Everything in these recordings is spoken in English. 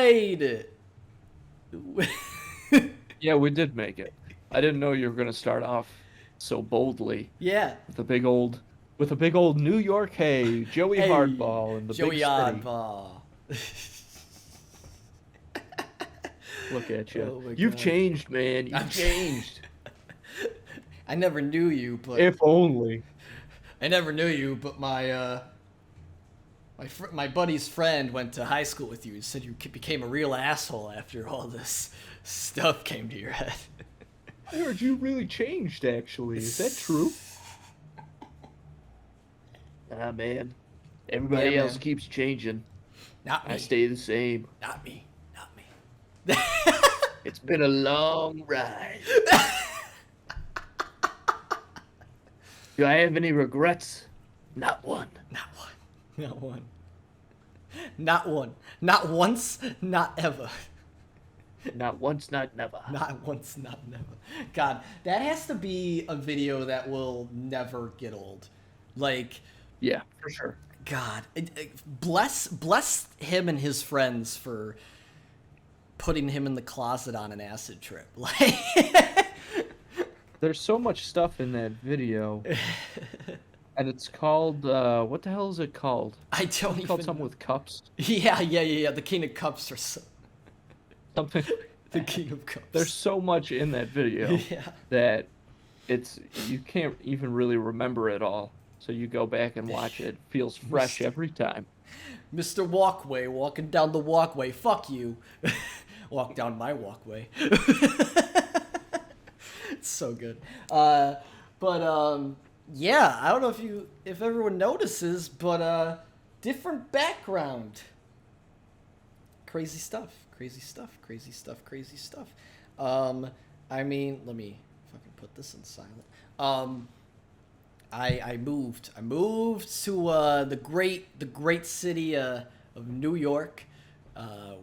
made it. Yeah, we did make it. I didn't know you were going to start off so boldly Yeah. with a big old New York hey, Joey Hey, Hardball in the big Joey city. Oddball. Look at you. Oh my You've god. changed, man. You've I'm changed. I never knew you, but If only. my buddy's friend went to high school with you. He said you became a real asshole after all this stuff came to your head. I heard you really changed, actually. Is that true? Ah, man. Yeah, Everybody else man. keeps changing. Not I me. stay the same. Not me. Not me. It's been a long ride. Do I have any regrets? Not one. Not one. Not one. Not one. Not once. Not ever. Not once, not never. Not once. Not never. God, that has to be a video that will never get old. Like, Yeah, for sure. God, bless him and his friends for putting him in the closet on an acid trip. Like, There's so much stuff in that video, and it's called, what the hell is it called? I don't It's called even. something with cups. Yeah. The King of Cups or so. Something. The King of Cups. There's so much in that video Yeah. that you can't even really remember it all. So you go back and watch it. It feels fresh every time. Mr. Walkway walking down the walkway. Fuck you. Walk down my walkway. It's so good. Yeah, I don't know if everyone notices, but different background. Crazy stuff. I mean, let me fucking put this in silent. I moved to the great city of New York,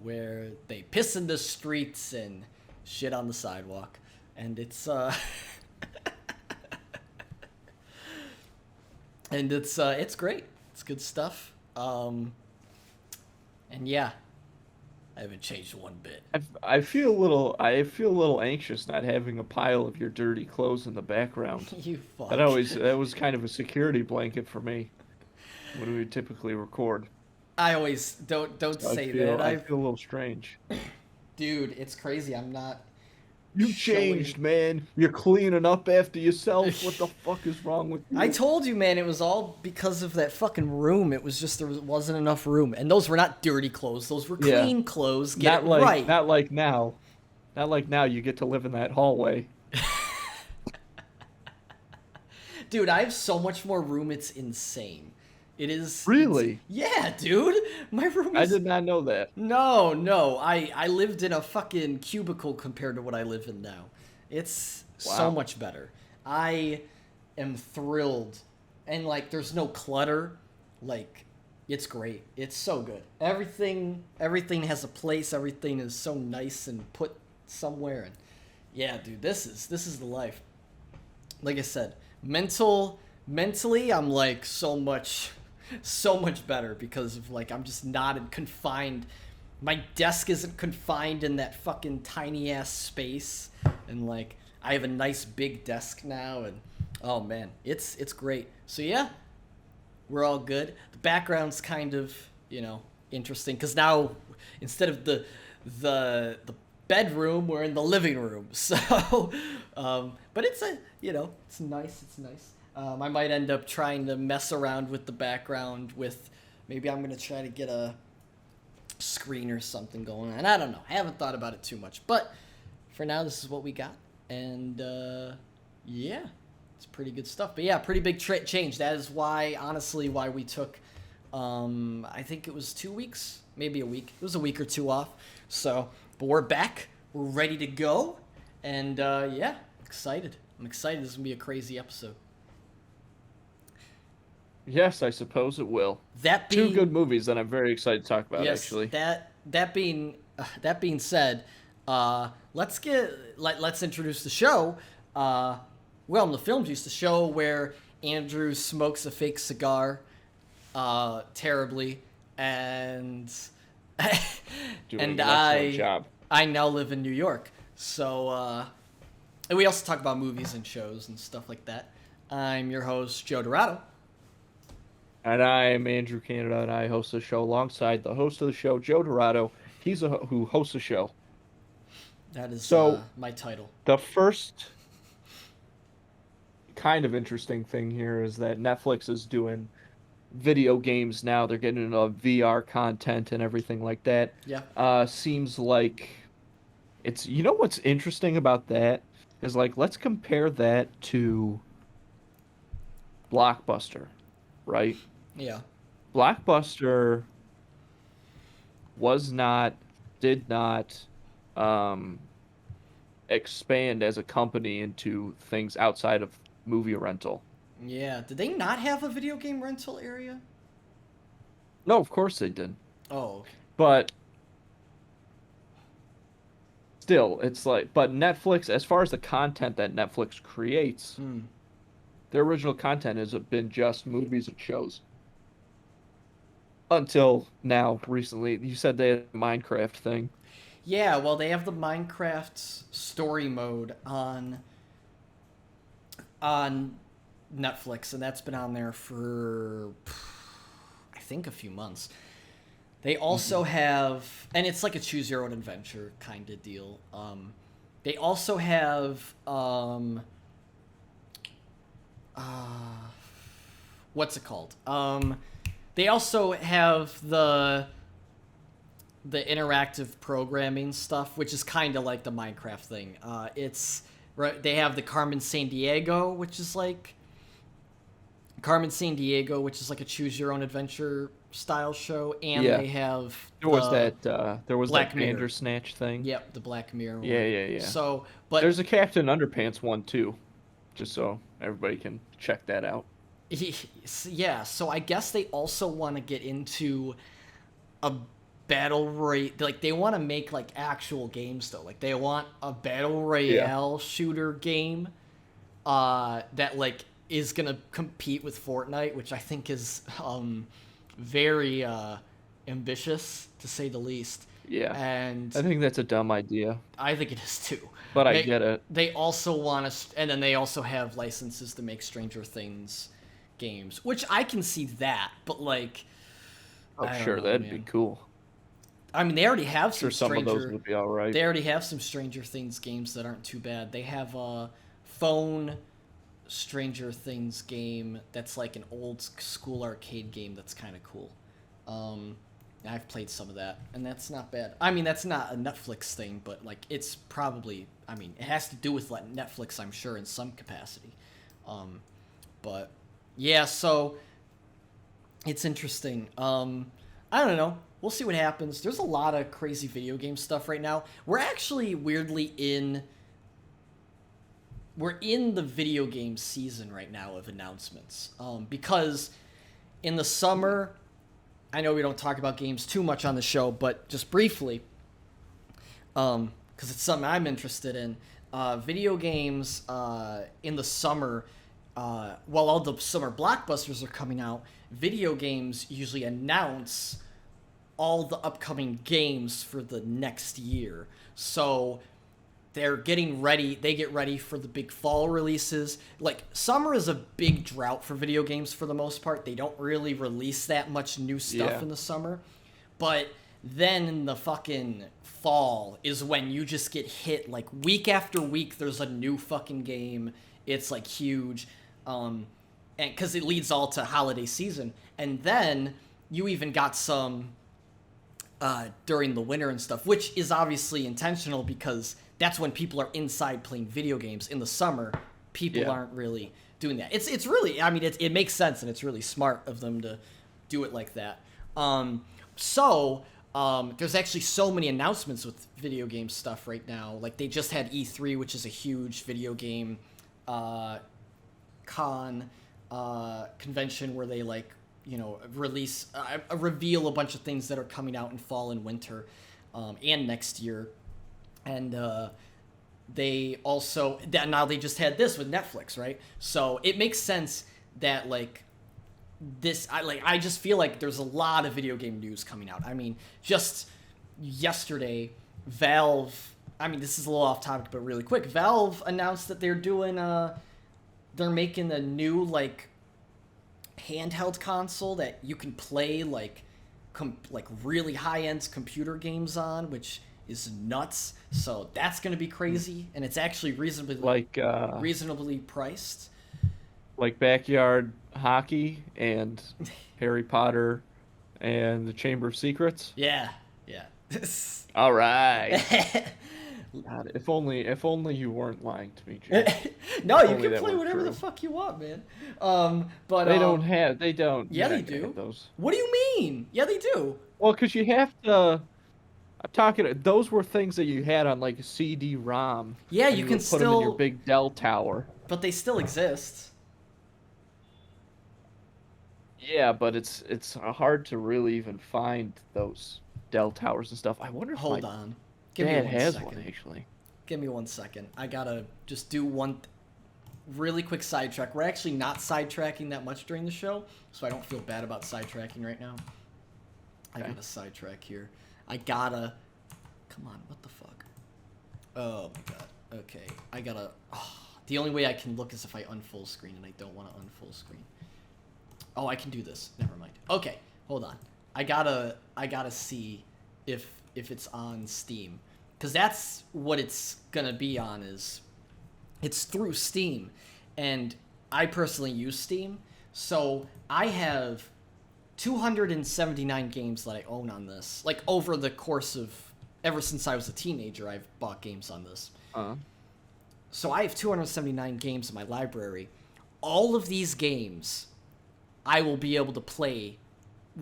where they piss in the streets and shit on the sidewalk, and it's it's great. It's good stuff. And yeah, I haven't changed one bit. I feel a little anxious not having a pile of your dirty clothes in the background. You fuck. That was kind of a security blanket for me when we typically record. I always don't So say that. I feel a little strange. Dude, it's crazy. I'm not. You changed, man. You're cleaning up after yourself. What the fuck is wrong with you? I told you, man, it was all because of that fucking room. It was just wasn't enough room, and those were not dirty clothes. Those were clean clothes. Get it right. Not like now. Not like now. You get to live in that hallway. Dude, I have so much more room. It's insane. It is. Really? Yeah, dude. My room I is. did not know that. No. I lived in a fucking cubicle compared to what I live in now. It's so Wow. much better. I am thrilled. And, like, there's no clutter. Like, it's great. It's so good. Everything has a place. Everything is so nice and put somewhere. And yeah, dude, this is the life. Like I said, mentally, I'm like so much better because of like I'm just not confined. My desk isn't confined in that fucking tiny ass space, and like I have a nice big desk now, and oh man, it's great. So yeah, we're all good. The background's kind of interesting because now instead of the bedroom, we're in the living room. So, but it's it's nice. It's nice. I might end up trying to mess around with the background with maybe I'm going to try to get a screen or something going on. I don't know. I haven't thought about it too much, but for now, this is what we got. And, yeah, it's pretty good stuff. But yeah, pretty big change. That is honestly, why we took, I think it was 2 weeks, maybe a week. It was a week or two off. So, but we're back. We're ready to go. And, yeah, excited. I'm excited. This is going to be a crazy episode. Yes, I suppose it will. Two good movies that I'm very excited to talk about. Yes, actually. That being said, let's introduce the show. Welcome to Film Juice, the show where Andrew smokes a fake cigar, terribly, and doing And an excellent job. I now live in New York. So, and we also talk about movies and shows and stuff like that. I'm your host, Joe Dorado. And I'm Andrew Canada, and I host the show alongside the host of the show, Joe Dorado. He's who hosts the show. That is So my title. the first kind of interesting thing here is that Netflix is doing video games now. They're getting into VR content and everything like that. Yeah. Seems like it's, you know what's interesting about that is like, let's compare that to Blockbuster, right? Yeah. Blockbuster was not, did not um, expand as a company into things outside of movie rental. Yeah. Did they not have a video game rental area? No, of course they did. Oh, okay. But still, it's like, but Netflix, as far as the content that Netflix creates, Hmm. their original content has been just movies and shows. Until now, recently, you said they had a Minecraft thing. Yeah, well, they have the Minecraft story mode on Netflix, and that's been on there for I think a few months. They also have, and it's like a choose your own adventure kind of deal. They also have uh, what's it called? They also have the interactive programming stuff, which is kind of like the Minecraft thing. It's right. They have the Carmen San Diego, which is like a choose your own adventure style show, and Yeah. they have There was Black that Mirror. Bandersnatch thing. Yep, the Black Mirror one. Yeah. So, but There's a Captain Underpants one too, just so everybody can check that out. yeah, so I guess they also want to get into a battle royale. Like they want to make like actual games though. Like they want a battle royale shooter game that like is gonna compete with Fortnite, which I think is very ambitious to say the least. Yeah. And I think that's a dumb idea, I think it is too. but I They get it. they also want to, and then they also have licenses to make Stranger Things games, which I can see that. But like, Oh, I don't sure, know, that'd man. be cool. I mean, they already have Sure, some some of those Stranger. would be all right. They already have some Stranger Things games that aren't too bad. They have a phone Stranger Things game that's like an old school arcade game that's kind of cool. I've played some of that, and that's not bad. I mean, that's not a Netflix thing, but like it's probably. I mean, it has to do with like Netflix, I'm sure, in some capacity. But yeah, so it's interesting. I don't know. We'll see what happens. There's a lot of crazy video game stuff right now. We're actually weirdly we're in the video game season right now of announcements. Because in the summer, I know we don't talk about games too much on the show, but just briefly, because it's something I'm interested in. Video games in the summer, while all the summer blockbusters are coming out, video games usually announce all the upcoming games for the next year. So they're getting ready. They get ready for the big fall releases. Like, summer is a big drought for video games for the most part. They don't really release that much new stuff in the summer. But then in the fucking fall is when you just get hit. Like, week after week, there's a new fucking game. It's, like, huge. And because it leads all to holiday season. And then you even got some during the winter and stuff, which is obviously intentional because that's when people are inside playing video games. In the summer, people aren't really doing that. It's really, I mean, it makes sense, and it's really smart of them to do it like that. There's actually so many announcements with video game stuff right now. Like, they just had E3, which is a huge video game convention where they, like, you know, release, reveal a bunch of things that are coming out in fall and winter and next year. And they also, now they just had this with Netflix, right? So it makes sense that, like, I just feel like there's a lot of video game news coming out. I mean, just yesterday, Valve. I mean, this is a little off topic, but really quick. Valve announced that they're making a new like handheld console that you can play like really high end computer games on, which is nuts. So that's gonna be crazy, and it's actually reasonably priced. like backyard hockey and Harry Potter and the Chamber of Secrets. Yeah, yeah. All right. God, if only you weren't lying to me, Jay. No, If you only can that play were whatever the true. fuck you want, man. But They don't. Yeah, you're they not gonna do. have those. What do you mean? Yeah, they do. Well, because you have to. I'm talking. Those were things that you had on like a CD-ROM. Yeah, and you you can would put them in your still, big Dell tower. but they still exist. Yeah, but it's hard to really even find those Dell towers and stuff. I wonder if Hold my on. Give me dad one has second. one actually. Give me 1 second. I gotta just do one really quick sidetrack. We're actually not sidetracking that much during the show, so I don't feel bad about sidetracking right now. I Okay. gotta sidetrack here. I gotta. Come on, what the fuck? Oh my god. Okay, I gotta. The only way I can look is if I unfull screen, and I don't want to unfull screen. Oh, I can do this. Never mind. Okay, hold on. I gotta see if it's on Steam, because that's what it's gonna be on. Is it's through Steam, and I personally use Steam, so I have 279 games that I own on this. Like over the course of ever since I was a teenager, I've bought games on this. So I have 279 games in my library. All of these games I will be able to play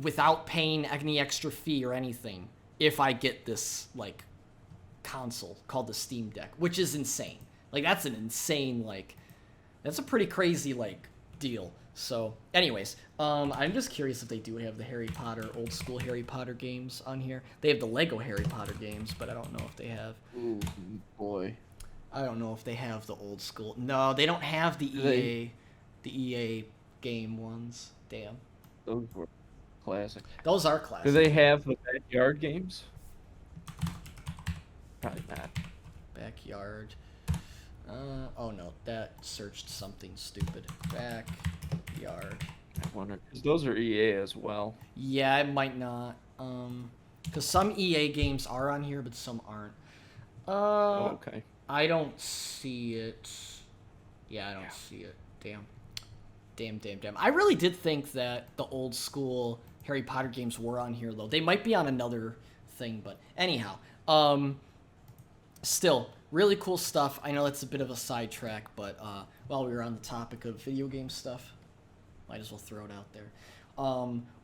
without paying any extra fee or anything if I get this like console called the Steam Deck, which is insane. Like that's an insane that's a pretty crazy deal. So anyways, I'm just curious if they do have the Harry Potter, old school Harry Potter games on here. They have the Lego Harry Potter games, but I don't know if they have. Ooh, boy. I don't know if they have the old school. No, they don't have the EA game ones. Damn. Those were classic. Those are classic. Do they have the backyard games? Probably not. Backyard. Oh no, that searched something stupid. Backyard. I wonder, because those are EA as well. Yeah, it might not. Because some EA games are on here, but some aren't. Oh, okay. I don't see it. Yeah, I don't see it. Damn. I really did think that the old school Harry Potter games were on here, though. They might be on another thing, but anyhow. Still, really cool stuff. I know that's a bit of a sidetrack, but while we were on the topic of video game stuff, might as well throw it out there.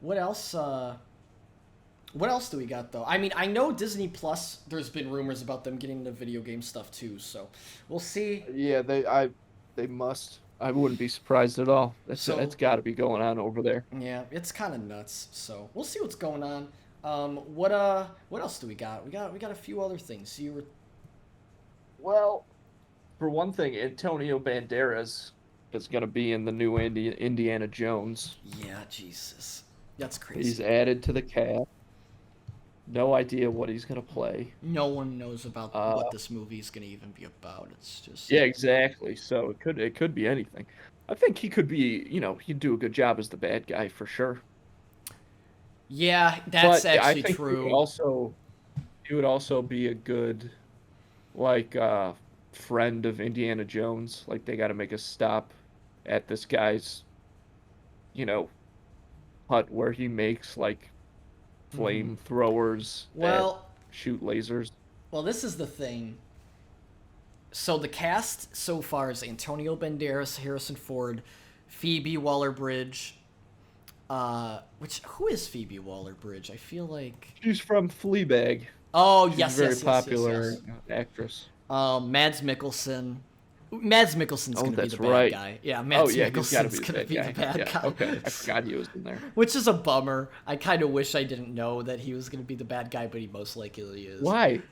What else? What else do we got, though? I mean, I know Disney Plus, there's been rumors about them getting into video game stuff, too, so we'll see. Yeah, they must. I wouldn't be surprised at all. That's got to be going on over there. Yeah, it's kind of nuts, so we'll see what's going on. What else do we got? We got a few other things. Well, for one thing, Antonio Banderas is going to be in the new Indiana Jones. Yeah, Jesus. That's crazy. He's added to the cast. No idea what he's going to play. No one knows about what this movie is going to even be about. It's just... Yeah, exactly. So it could be anything. I think he could be, he'd do a good job as the bad guy for sure. Yeah, that's but actually I think true. He would also be a good, friend of Indiana Jones. Like, they got to make a stop at this guy's, hut where he makes, flamethrowers that shoot lasers. Well, this is the thing. So the cast so far is Antonio Banderas, Harrison Ford, Phoebe Waller-Bridge. Who is Phoebe Waller-Bridge? I feel like She's from Fleabag. Oh, She's yes, a very yes, popular yes. actress. Mads Mikkelsen. Mads Mikkelsen's going to be the bad guy. Yeah, Mads Mikkelsen's going to be the bad guy. Okay, I forgot he was in there. Which is a bummer. I kind of wish I didn't know that he was going to be the bad guy, but he most likely is. Why?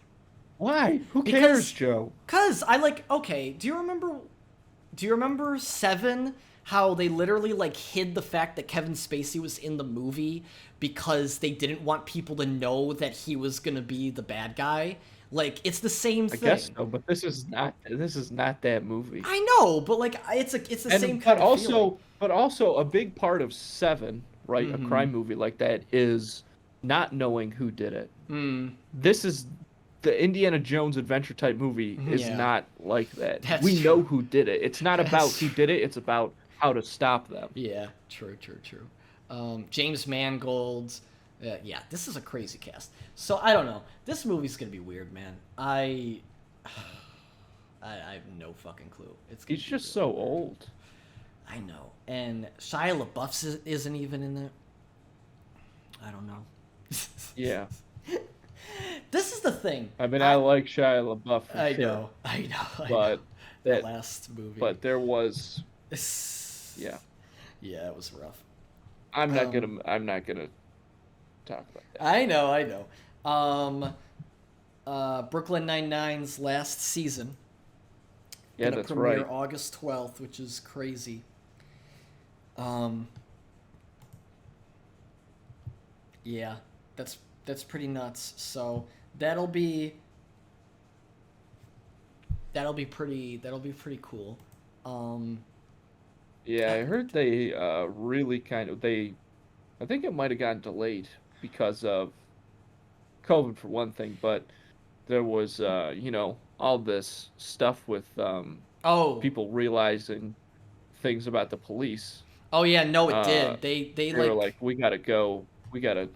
Who cares, Joe? Because do you remember Seven how they literally like hid the fact that Kevin Spacey was in the movie because they didn't want people to know that he was gonna be the bad guy. Like it's the same I thing. guess so, but this is not that movie. I know, but like it's the same But kind of feeling. also a big part of Seven, right? A Mm-hmm. crime movie like that is not knowing who did it. Mm, This is the Indiana Jones adventure type movie is yeah, not like that. that's We know true. who did it. It's not about That's who true. did it, it's about how to stop them. Yeah, true. James Mangold. Yeah, this is a crazy cast. So I don't know. This movie's gonna be weird, man. I have no fucking clue. It's gonna He's be just weird. so old. I know. And Shia LaBeouf isn't even in it. I don't know. Yeah. This is the thing. I mean, I like Shia LaBeouf for I sure, know. I know. but The that last movie. but there was yeah. Yeah, it was rough. I'm not Um, gonna talk about that. I know. Brooklyn Nine-Nine's last season. Yeah, Gonna that's premiere right. August 12th, which is crazy. Um, yeah, that's pretty nuts. So that'll be pretty cool. Um, Yeah, I heard they really kind of they I think it might have gotten delayed because of COVID for one thing, but there was all this stuff with oh, people realizing things about the police. oh yeah, no, it Uh did. They they were like like, we gotta go, we gotta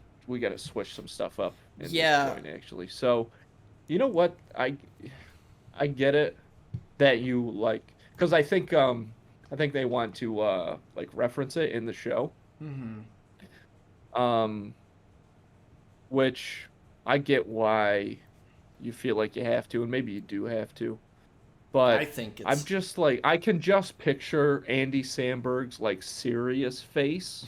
switch some stuff up in this yeah. joint actually. So you know what? I get it that you like because I think they want to like reference it in the show. Hmm. Um which I get why you feel like you have to, and maybe you do have to. I But think I'm it's just like I can just picture Andy Samberg's like serious face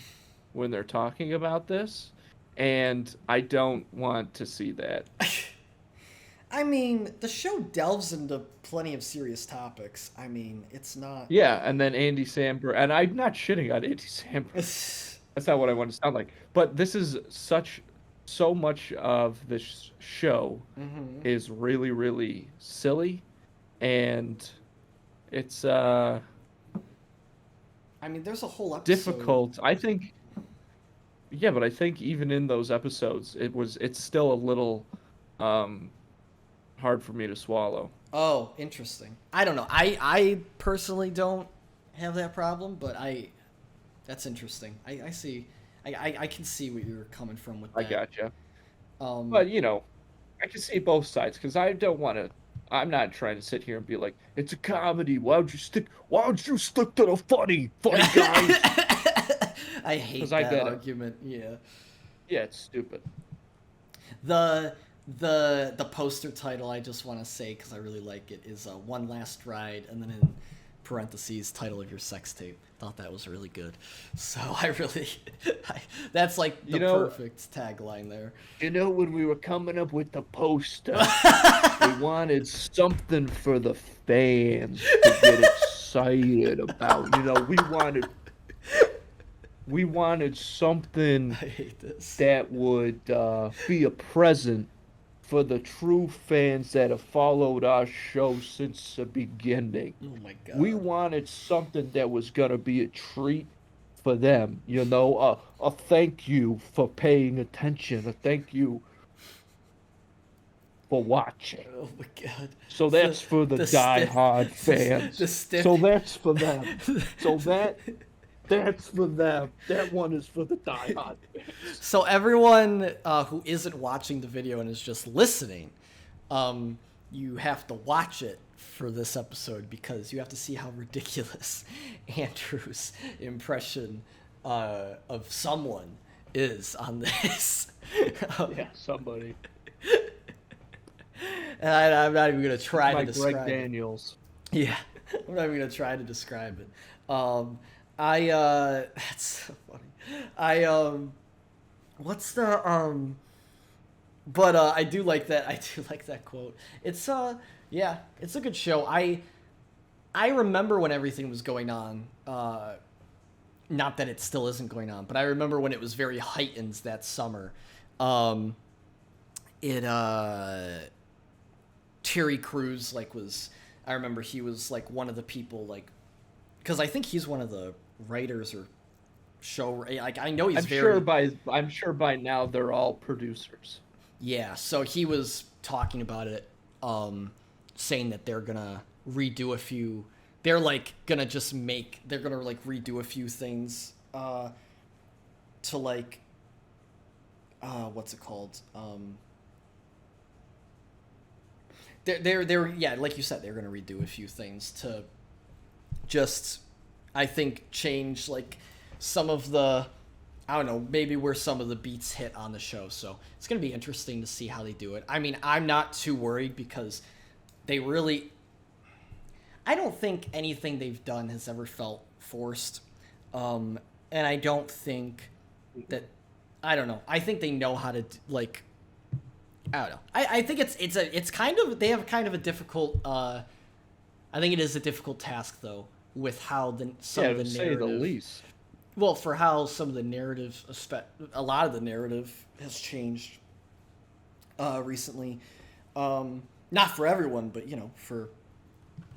when they're talking about this, and I don't want to see that. I mean, the show delves into plenty of serious topics. I mean, it's not. Yeah, and then Andy Samberg, and I'm not shitting on Andy Samberg. That's not what I want to sound like. But this is so much of this show Hmm. is really, really silly, and it's I mean, there's a whole episode. difficult. I think, yeah, but I think even in those episodes, it's still a little um hard for me to swallow. Oh, interesting. I don't know. I personally don't have that problem, but that's interesting. I see. I can see where you're coming from with I that. gotcha. Um, But I can see both sides because I don't want to. I'm not trying to sit here and be like, it's a comedy. Why don't you stick to the funny guys? I hate Because I that get it. argument. Yeah. Yeah, it's stupid. The the poster title I just want to say because I really like it is One Last Ride, and then in parentheses title of your sex tape. Thought that was really good. So I really that's like the perfect tagline there. When we were coming up with the poster, we wanted something for the fans to get excited about. We wanted something I hate this. that would be a present for the true fans that have followed our show since the beginning. Oh my We god. wanted something that was gonna be a treat for them, a thank you for paying attention, a thank you for watching. Oh my god. So that's for the stiff die-hard fans. the stiff So that's for them. So that's for them. That one is for the die-hard fans. So everyone who isn't watching the video and is just listening, you have to watch it for this episode because you have to see how ridiculous Andrew's impression of someone is on this. Yeah, somebody. And I'm not even gonna try to Like describe Greg it. Daniels. Yeah, I'm not even gonna try to describe it. That's so funny. What's the But I do like that. I do like that quote. It's yeah, it's a good show. I remember when everything was going on not that it still isn't going on, but I remember when it was very heightened that summer. Um, it Terry Crews like was I remember he was like one of the people like because I think he's one of the writers or show like I know he's I'm sure by now they're all producers. yeah, so he was talking about it, saying that they're gonna redo a few. They're like gonna just make. They're gonna like redo a few things, to like, what's it called? They're yeah, like you said, they're gonna redo a few things to just, I think, change like some of the, I don't know, maybe where some of the beats hit on the show. So it's going to be interesting to see how they do it. I mean, I'm not too worried because they really, I don't think anything they've done has ever felt forced. And I don't think that, I don't know. I think they know how to, like, I don't know. I think it's kind of, they have kind of a difficult, I think it is a difficult task though with how some of the narrative, say the least. Well, for how some of the narrative, a lot of the narrative has changed recently. Not for everyone, but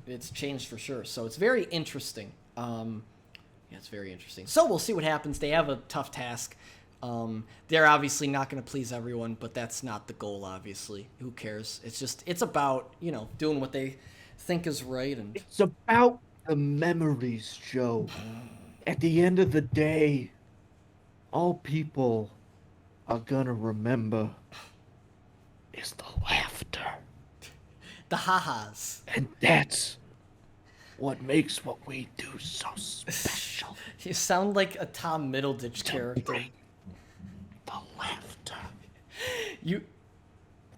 it's changed for sure. So it's very interesting. Yeah, it's very interesting. So we'll see what happens. They have a tough task. They're obviously not going to please everyone, but that's not the goal. Obviously, who cares? It's about doing what they think is right, and it's about the memories, Joe. At the end of the day, all people are gonna remember is the laughter. The ha-has. And that's what makes what we do so special. You sound like a Tom Middleditch character. Bring the laughter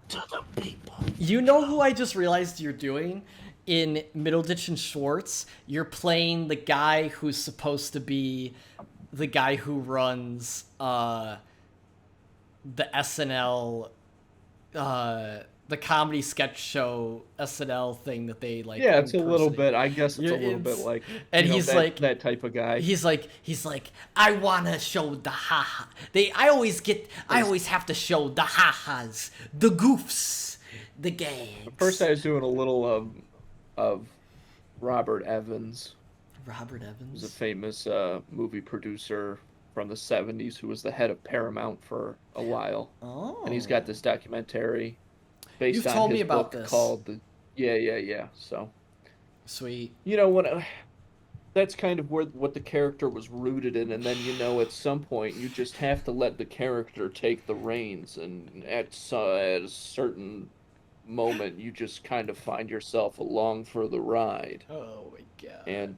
to the people. You know who I just realized you're doing? In Middleditch and Schwartz, you're playing the guy who's supposed to be the guy who runs the SNL, the comedy sketch show SNL thing that they like. Yeah, it's a little bit. I guess it's a little bit like. And he's like that type of guy. He's like, I wanna show the ha-ha. I always have to show the ha-has, the goofs, the gags. First, I was doing a little of Robert Evans. Robert Evans? Who's a famous movie producer from the 70s who was the head of Paramount for a while. Oh. And he's got this documentary based You've on told his me about book this. called Yeah. So sweet. That's kind of what the character was rooted in, and then at some point you just have to let the character take the reins, and at a certain moment you just kind of find yourself along for the ride. Oh my god. And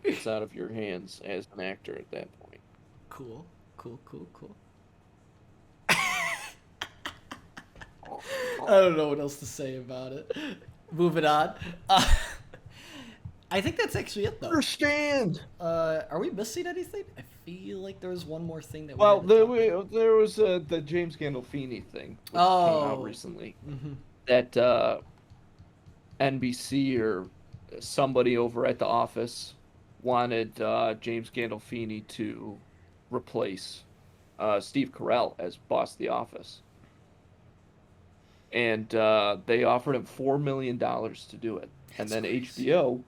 it's out of your hands as an actor at that point. Cool. I don't know what else to say about it. Moving on. I think that's actually it, though. Understand. Are we missing anything? I feel like there was one more thing that. There was the James Gandolfini thing, which came out recently. Mm-hmm. That NBC or somebody over at The Office wanted James Gandolfini to replace Steve Carell as boss of The Office. And they offered him $4 million to do it. And then crazy. HBO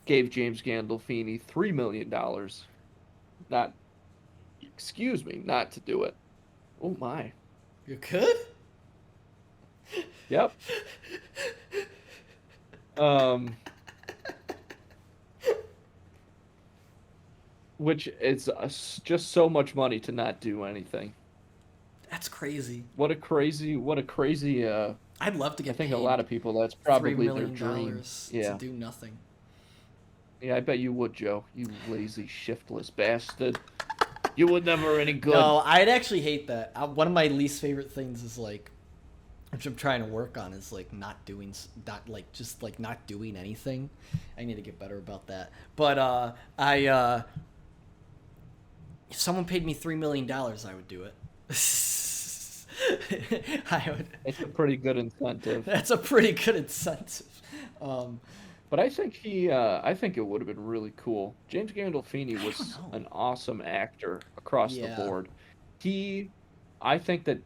gave James Gandolfini $3 million not to do it. Oh my. You could? Yep. Which is just so much money to not do anything. That's crazy. What a crazy I'd love to get I think paid a lot of people, that's probably $3 their million dream. to do nothing. Yeah, I bet you would, Joe. You lazy, shiftless bastard. You would never any good. No, I'd actually hate that. One of my least favorite things is like, which I'm trying to work on, is like not doing anything. I need to get better about that. But if someone paid me $3 million, I would do it. I would. It's a pretty good incentive. That's a pretty good incentive. But I think it would have been really cool. James Gandolfini I don't was know. an awesome actor across the Yeah, board. He, I think that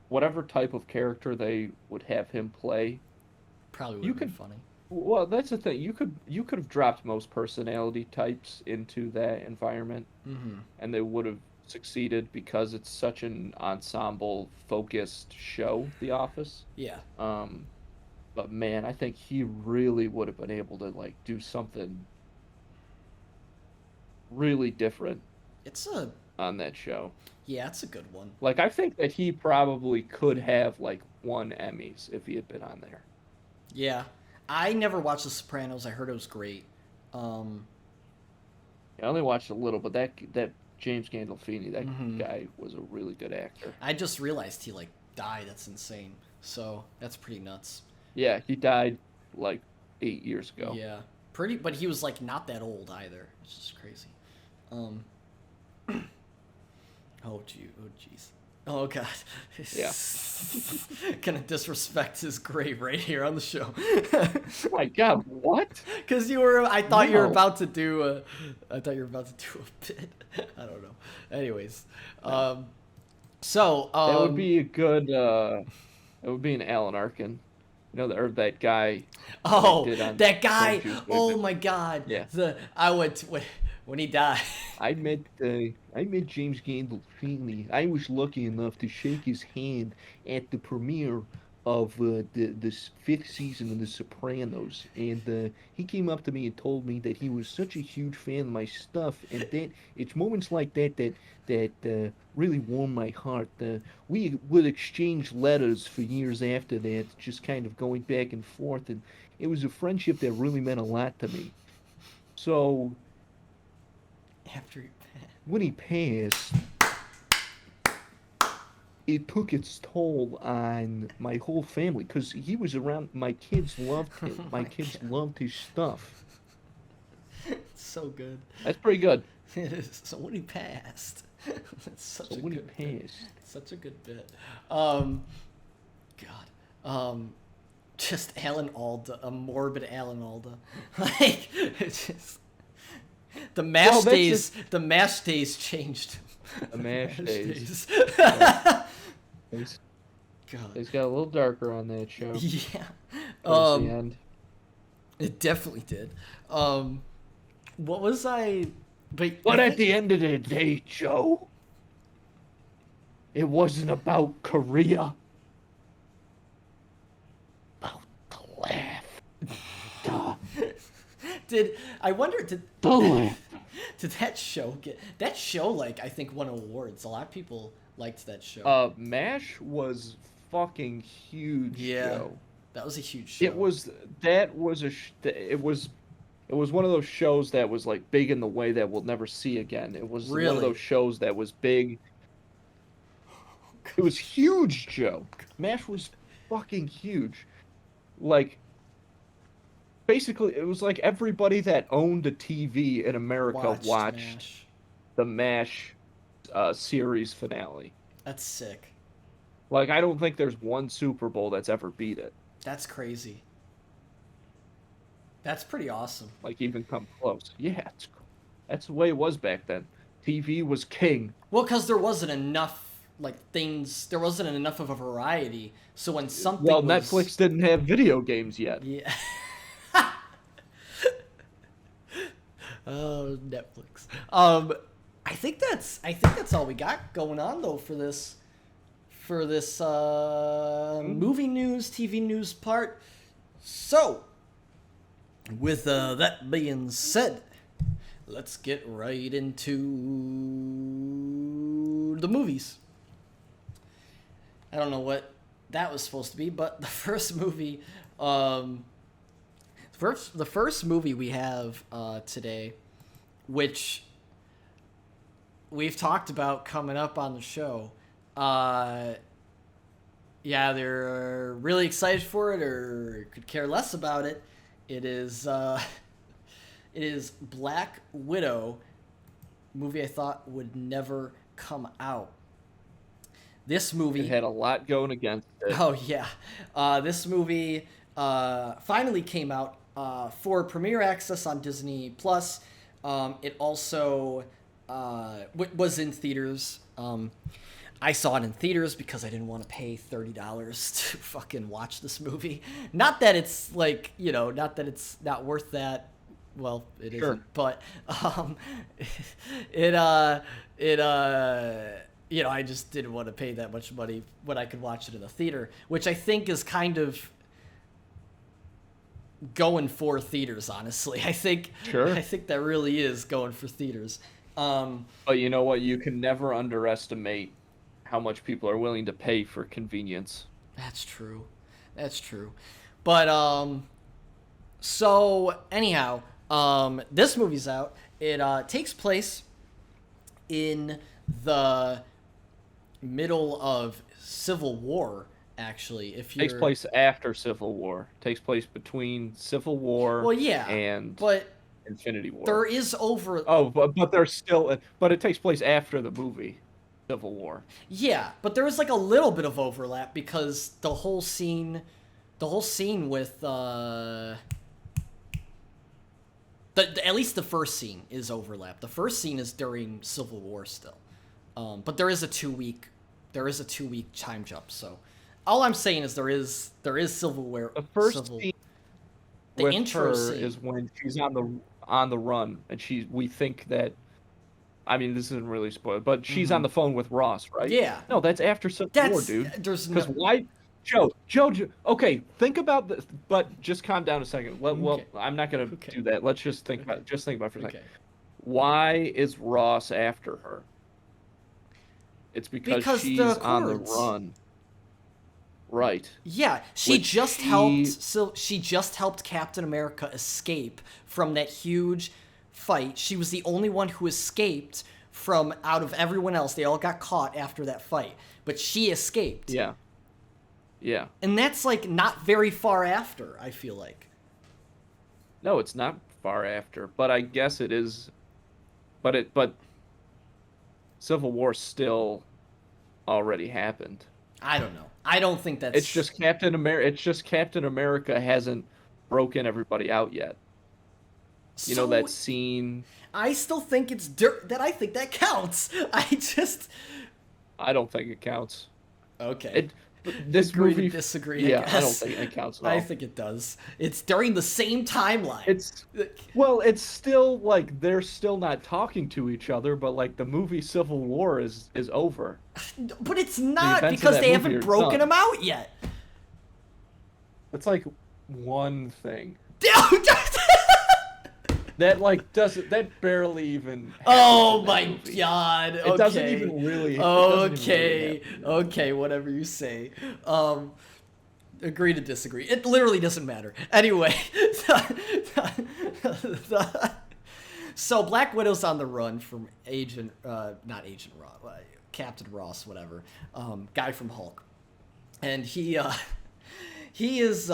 whatever type of character they would have him play, probably would you have been could, funny. well, that's the thing. You could have dropped most personality types into that environment, Mm-hmm. and they would have succeeded because it's such an ensemble focused show, The Office. Yeah, Um, but man, I think he really would have been able to like do something really different it's a on that show. yeah, it's a good one. Like I think that he probably could have like won Emmys if he had been on there. Yeah, I never watched The Sopranos. I heard it was great. Um, I only watched a little, but that James Gandolfini, that hmm guy was a really good actor. I just realized he like died. That's insane. So that's pretty nuts. Yeah, he died like 8 years ago. Yeah, pretty. But he was like not that old either. It's just crazy. Um. Oh gee. Oh jeez. Oh god. Yeah. Gonna disrespect his grave right here on the show. Oh my God, what? Because you were, I thought you were No, about to do a, I thought you were about to do a bit. I don't know. Anyways, no. um, so, That would be a good. That would be an Alan Arkin. Or that guy that oh, did on that guy. Beetlejuice Oh movie. my God. Yeah. I went when he died. I met James Gandolfini. I was lucky enough to shake his hand at the premiere of the fifth season of The Sopranos, and he came up to me and told me that he was such a huge fan of my stuff, and that it's moments like that really warm my heart. We would exchange letters for years after that, just kind of going back and forth, and it was a friendship that really meant a lot to me. So After he, when he passed, it took its toll on my whole family because he was around. My kids loved oh him. My my kids God, loved his stuff. it's so good. That's pretty good. It is. So when he passed, that's such So a when he good bit. passed, Such a good bit. Um, God. Just Alan Alda, a morbid Alan Alda. Like it's just well, that's just the mash days changed. the The mash mash days. days. Yeah, he's God. he's got a little darker on that show Yeah. towards the Um, end. it definitely did. Um, what was I? But I But at think. the end of the day, Joe, it wasn't about Korea. About the laugh. The, Did I wonder? the laugh. Did that show get that show? Like I think won awards. A lot of people liked that show. MASH was fucking huge, Yeah, Joe. that was a huge It show. was that was a sh- it was one of those shows that was like big in the way that we'll never see again. It was one of those Really. shows that was big. It was huge, Joe. MASH was fucking huge. Like basically, it was like everybody that owned a TV in America Watched watched Mash. the MASH series finale. That's sick. Like I don't think there's one Super Bowl that's ever beat it. That's crazy. That's pretty awesome. Like even come close. Yeah, that's the way it was back then. TV was king. Well, because there wasn't enough like things. There wasn't enough of a variety. So when Well, something was, Netflix didn't have video games yet. yeah. Oh, Netflix. I think that's all we got going on though for this Mm. movie news, TV news part. So, with that being said, let's get right into the movies. I don't know what that was supposed to be, but the first movie, the first movie we have today, which we've talked about coming up on the show. Yeah, they're really excited for it or could care less about it. It is it is Black Widow, movie I thought would never come out. This It movie, had a lot going against it. oh yeah, this movie finally came out for premiere access on Disney Plus. It also was in theaters. I saw it in theaters because I didn't want to pay $30 to fucking watch this movie. Not that it's like, not that it's not worth that. Well, it Sure. isn't, but it I just didn't want to pay that much money when I could watch it in a theater, which I think is kind of going for theaters, honestly. Sure. I think that really is going for theaters. But you know what? You can never underestimate how much people are willing to pay for convenience. That's true. That's true. But so anyhow, this movie's out. It takes place in the middle of Civil War, actually. If you're Takes place after Civil War. Takes place between Civil War Well, yeah, and but Infinity War. there is over Oh, but there's still but it takes place after the movie Civil War. Yeah, but there is like a little bit of overlap because the whole scene with at least the first scene is overlap. The first scene is during Civil War still, but there is a 2-week time jump. So all I'm saying is there is Civil War. The first scene the with intro her scene is when she's on the run, and we think that. I mean, this isn't really spoiled, but she's on the phone with Ross, right? Yeah. No, that's after Civil War, dude. Because why? Joe, okay, think about this, but just calm down a second. Well, I'm not gonna do that. Let's just think about it for a second. Okay. Why is Ross after her? It's because she's on the run. Right. Yeah, she just helped Captain America escape from that huge fight. She was the only one who escaped from out of everyone else. They all got caught after that fight, but she escaped. Yeah. Yeah. And that's like not very far after, I feel like. No, it's not far after, but I guess it is. But Civil War still already happened. I don't know. I don't think that's. It's just Captain America hasn't broken everybody out yet. You know that scene. I still think I think that counts. I don't think it counts. Okay. This Agree movie. To disagree. Yeah, I guess. I don't think it counts at all. I think it does. It's during the same timeline. It's still like they're still not talking to each other, but like the movie Civil War is over. But it's not because they haven't broken them out yet. It's like one thing. That barely even. Oh my god! Okay. It doesn't even really. Okay, whatever you say. Agree to disagree. It literally doesn't matter. Anyway, so Black Widow's on the run from Captain Ross, whatever, guy from Hulk, and he is.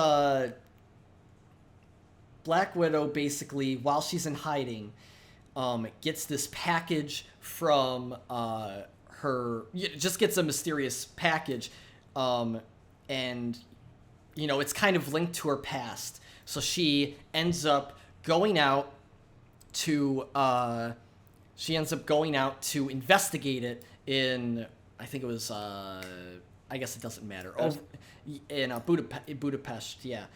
Black Widow basically, while she's in hiding, gets this package from just gets a mysterious package, and it's kind of linked to her past. So she ends up going out to investigate it in, I think it was I guess it doesn't matter. In Budapest, yeah.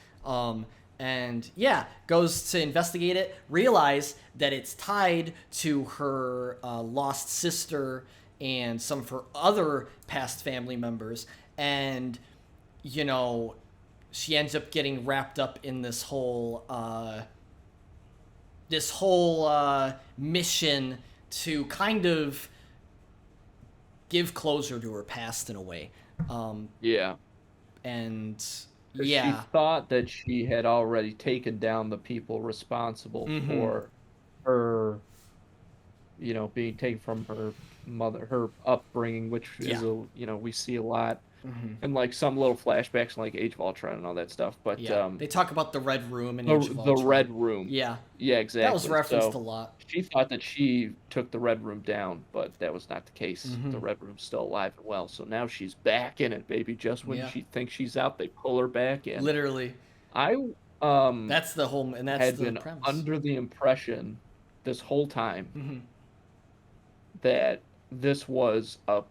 And yeah, goes to investigate it, realize that it's tied to her lost sister and some of her other past family members, and she ends up getting wrapped up in this whole mission to kind of give closure to her past in a way. Yeah. And she thought that she had already taken down the people responsible for her, being taken from her mother, her upbringing, which is we see a lot, and like some little flashbacks, like Age of Ultron and all that stuff. But they talk about the Red Room and Age of Ultron. The Red Room. Yeah, exactly. That was referenced a lot. She thought that she took the Red Room down, but that was not the case. The Red Room's still alive and well, so now she's back in it, baby. Just when she thinks she's out, they pull her back in. Literally. I That's the whole, and that's had the been premise. under the impression this whole time Hmm. that this was a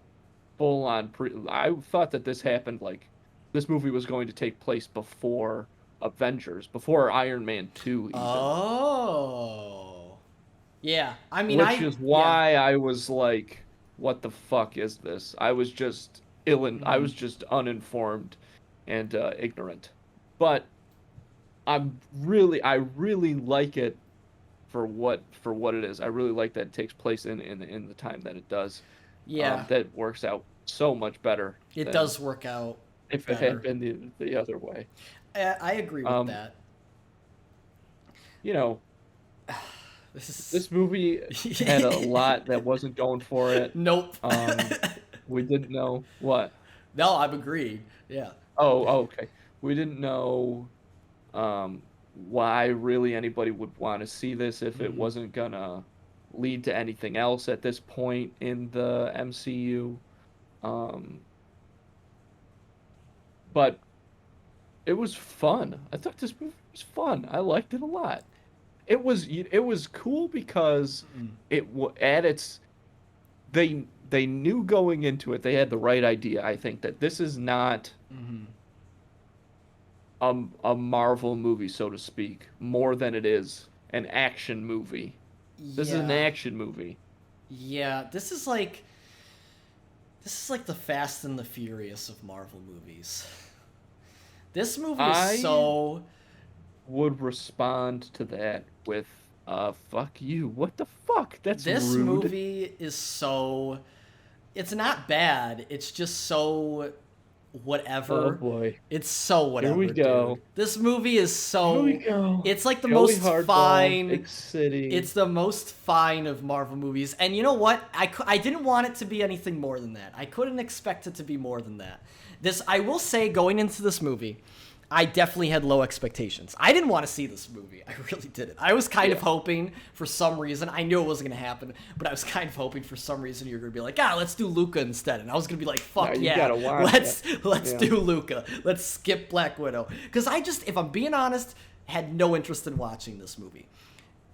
full on pre. I thought that this happened like this movie was going to take place before Avengers, before Iron Man 2 even. Oh, yeah. I mean, Which I is yeah. why I was like, what the fuck is this? I was just I Hmm. was just uninformed and ignorant. But I really like it for what it is. I really like that it takes place in the time that it does. Yeah, That works out so much better it than does work out if it had better. been the other way. I agree with Um, that. you know, This this movie had a is lot that wasn't going for it. nope. Um, we didn't know what. No, I'm agreed. Yeah. Oh, okay. We didn't know why really anybody would want to see this if it Hmm. wasn't gonna lead to anything else at this point in the MCU. Um, but it was fun. I thought this movie was fun. I liked it a lot. It was cool because at its they knew going into it they had the right idea. I think that this is not Hmm. a Marvel movie, so to speak, more than it is an action movie. This is an Yeah. action movie. Yeah. This is like the Fast and the Furious of Marvel movies. This movie is I so. would respond to that with fuck you. What the fuck? That's This rude. movie is so. It's not bad. It's just so Oh whatever. boy. It's so Here we whatever, dude. go. This movie is Here we so. go. It's like the Joey most Hardball, fine. Big City. It's the most fine of Marvel movies. And you know what? I didn't want it to be anything more than that. I couldn't expect it to be more than that. I will say, going into this movie, I definitely had low expectations. I didn't want to see this movie. I really didn't. I was kind of Yeah. hoping for some reason. I knew it wasn't going to happen, but I was kind of hoping for some reason you're going to be like, let's do Luca instead. And I was going to be like, Now fuck you yeah, gotta watch it. let's Yeah. do Luca. Let's skip Black Widow. Because I just, if I'm being honest, had no interest in watching this movie.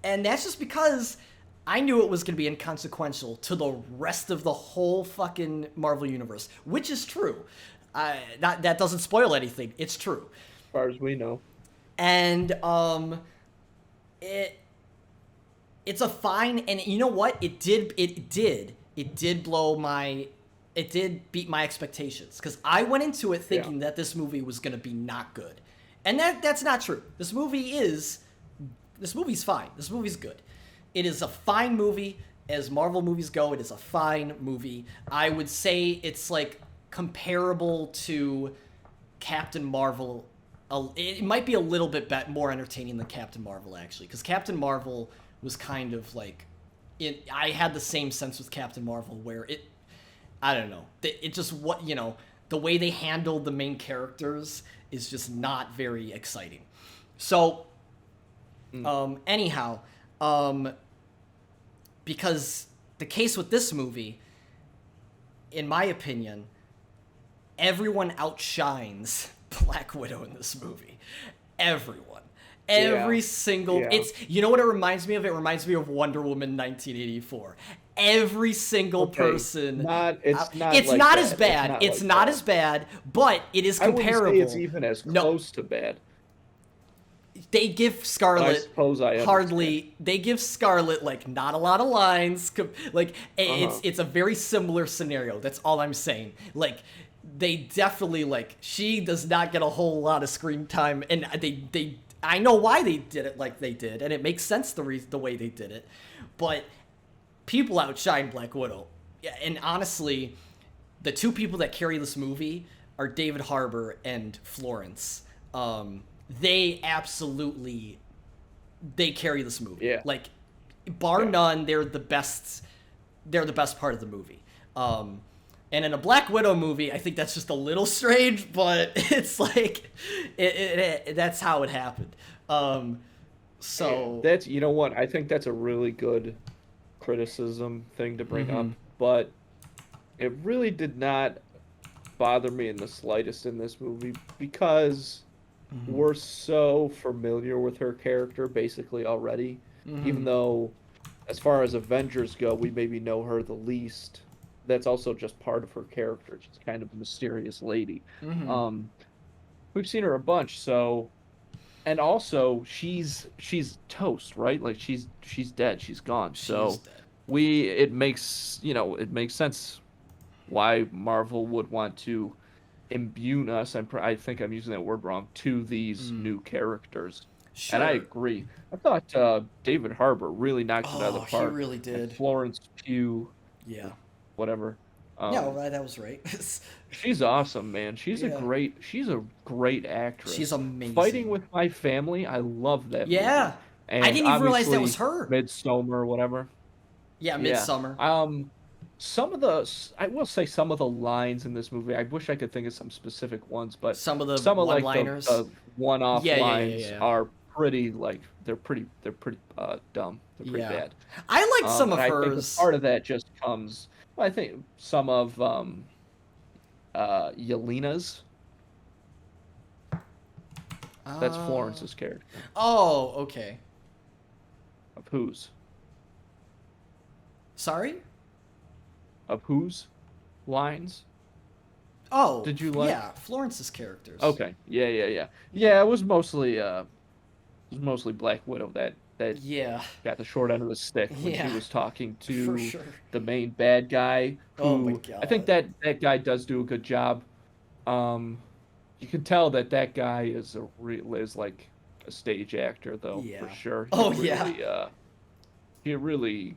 And that's just because I knew it was going to be inconsequential to the rest of the whole fucking Marvel universe, which is true. That doesn't spoil anything. It's true. As far as we know. And it it's a fine, and you know what? It did blow my it did beat my expectations because I went into it Yeah. thinking that this movie was going to be not good. And that's not true. This movie's fine. This movie's good. It is a fine movie as Marvel movies go. It is a fine movie. I would say it's like comparable to Captain Marvel. It might be a little bit more entertaining than Captain Marvel actually, because Captain Marvel was kind of like, I had the same sense with Captain Marvel where I don't know, it just the way they handled the main characters is just not very exciting. So Mm. anyhow, um, because the case with this movie, in my opinion, everyone outshines Black Widow in this movie. Everyone. Yeah. Every single Yeah. it's you know what it reminds me of? It reminds me of Wonder Woman 1984. Every single Okay. person It's not it's like not as that. It's bad. not It's like not that. as bad, but it is I wouldn't say it's comparable. even as No, close to bad, they give but I Scarlet suppose I understand. hardly they give Scarlet like not a lot of lines, like it's Uh-huh. it's a very similar scenario. That's all I'm saying. Like they definitely, like, she does not get a whole lot of screen time, and they I know why they did it like they did, and it makes sense the way they did it, but people outshine Black Widow. Yeah, and honestly, the two people that carry this movie are David Harbour and Florence. They absolutely they carry this movie. Yeah. Like, bar Yeah. none, they're the best. They're the best part of the movie. And in a Black Widow movie, I think that's just a little strange, but it's like that's how it happened. So That's, you know what? I think that's a really good criticism thing to bring mhm. up, but it really did not bother me in the slightest in this movie because we're so familiar with her character basically already, even Mm-hmm. though as far as Avengers go, we maybe know her the least. That's also just part of her character. She's kind of a mysterious lady. Mm-hmm. Um, we've seen her a bunch, so and also she's toast, right? Like she's dead, she's gone. She is So dead. it makes it makes sense why Marvel would want to imbue us. I think I'm using that word wrong to these Mm. new characters, and I Sure. agree. I thought David Harbour really knocked it out of the Oh, he park, really and did. Florence Pugh, Yeah. or whatever. Yeah, Um, right, that was right. she's awesome, man. Yeah. She's a great She's actress. Fighting amazing. with My Family, I love that Yeah. movie, I and didn't even realize that was obviously her. Midsommar or whatever. Yeah, Yeah. Midsummer. I will say some of the lines in this movie, I wish I could think of some specific ones, but Some of the some of like one-liners. the one-off Yeah, yeah, yeah, lines yeah. are pretty like they're pretty dumb. They're pretty Yeah. bad. I liked some And of I think a hers. part of that just comes, well, I think some of Yelena's, that's Uh, Florence's character. oh, okay. Of whose? Sorry? Of whose lines Oh, did you like? yeah, Florence's characters. Okay. Yeah, yeah, yeah. Yeah. Yeah, it was mostly Black Widow that Yeah. got the short end of the stick when she Yeah, was talking for to sure. the main bad guy, Oh my who I think god. that guy does do a good job. Um, you can tell that guy is like a stage actor though, for Yeah. sure. Oh yeah. He really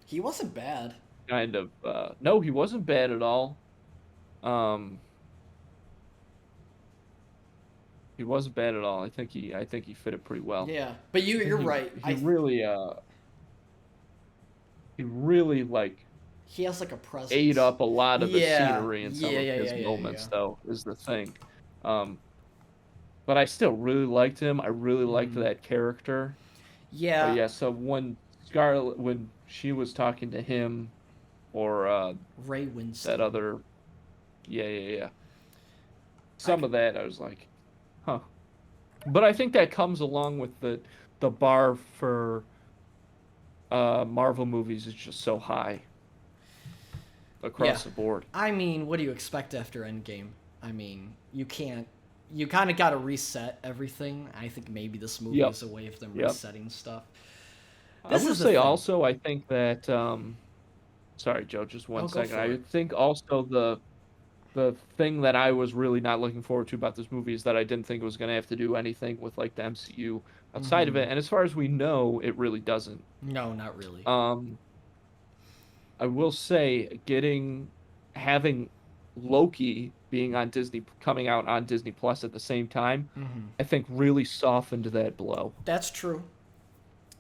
He wasn't bad. kind of no, he wasn't bad at all. Um, he wasn't bad at all. I think he fit it pretty well. Yeah. But I think you're right. he really like He has like a ate presence. up a lot of the Yeah. scenery in some Yeah, of yeah, his yeah, yeah, yeah. moments, though, is the thing. Um, but I still really liked him. I really liked Mm. that character. But Yeah, yeah, so when she was talking to him, or Ray that Winstone. other, yeah, yeah, yeah, I some c- of that I was like, huh. But I think that comes along with the bar for Marvel movies is just so high yeah. across the board. I mean, what do you expect after Endgame? I mean, you kind of got to reset everything. I think maybe this movie Yep, is a way of them yep. resetting stuff. I This will is the say thing. also, I think that sorry, Joe, just Oh, one go second. for I it. think also the thing that I was really not looking forward to about this movie is that I didn't think it was going to have to do anything with like the MCU outside of Hmm. it, and as far as we know, it really doesn't. No, not really. Um, I will say having Loki being on Disney coming out on Disney Plus at the same time, Hmm. I think really softened that blow. That's true.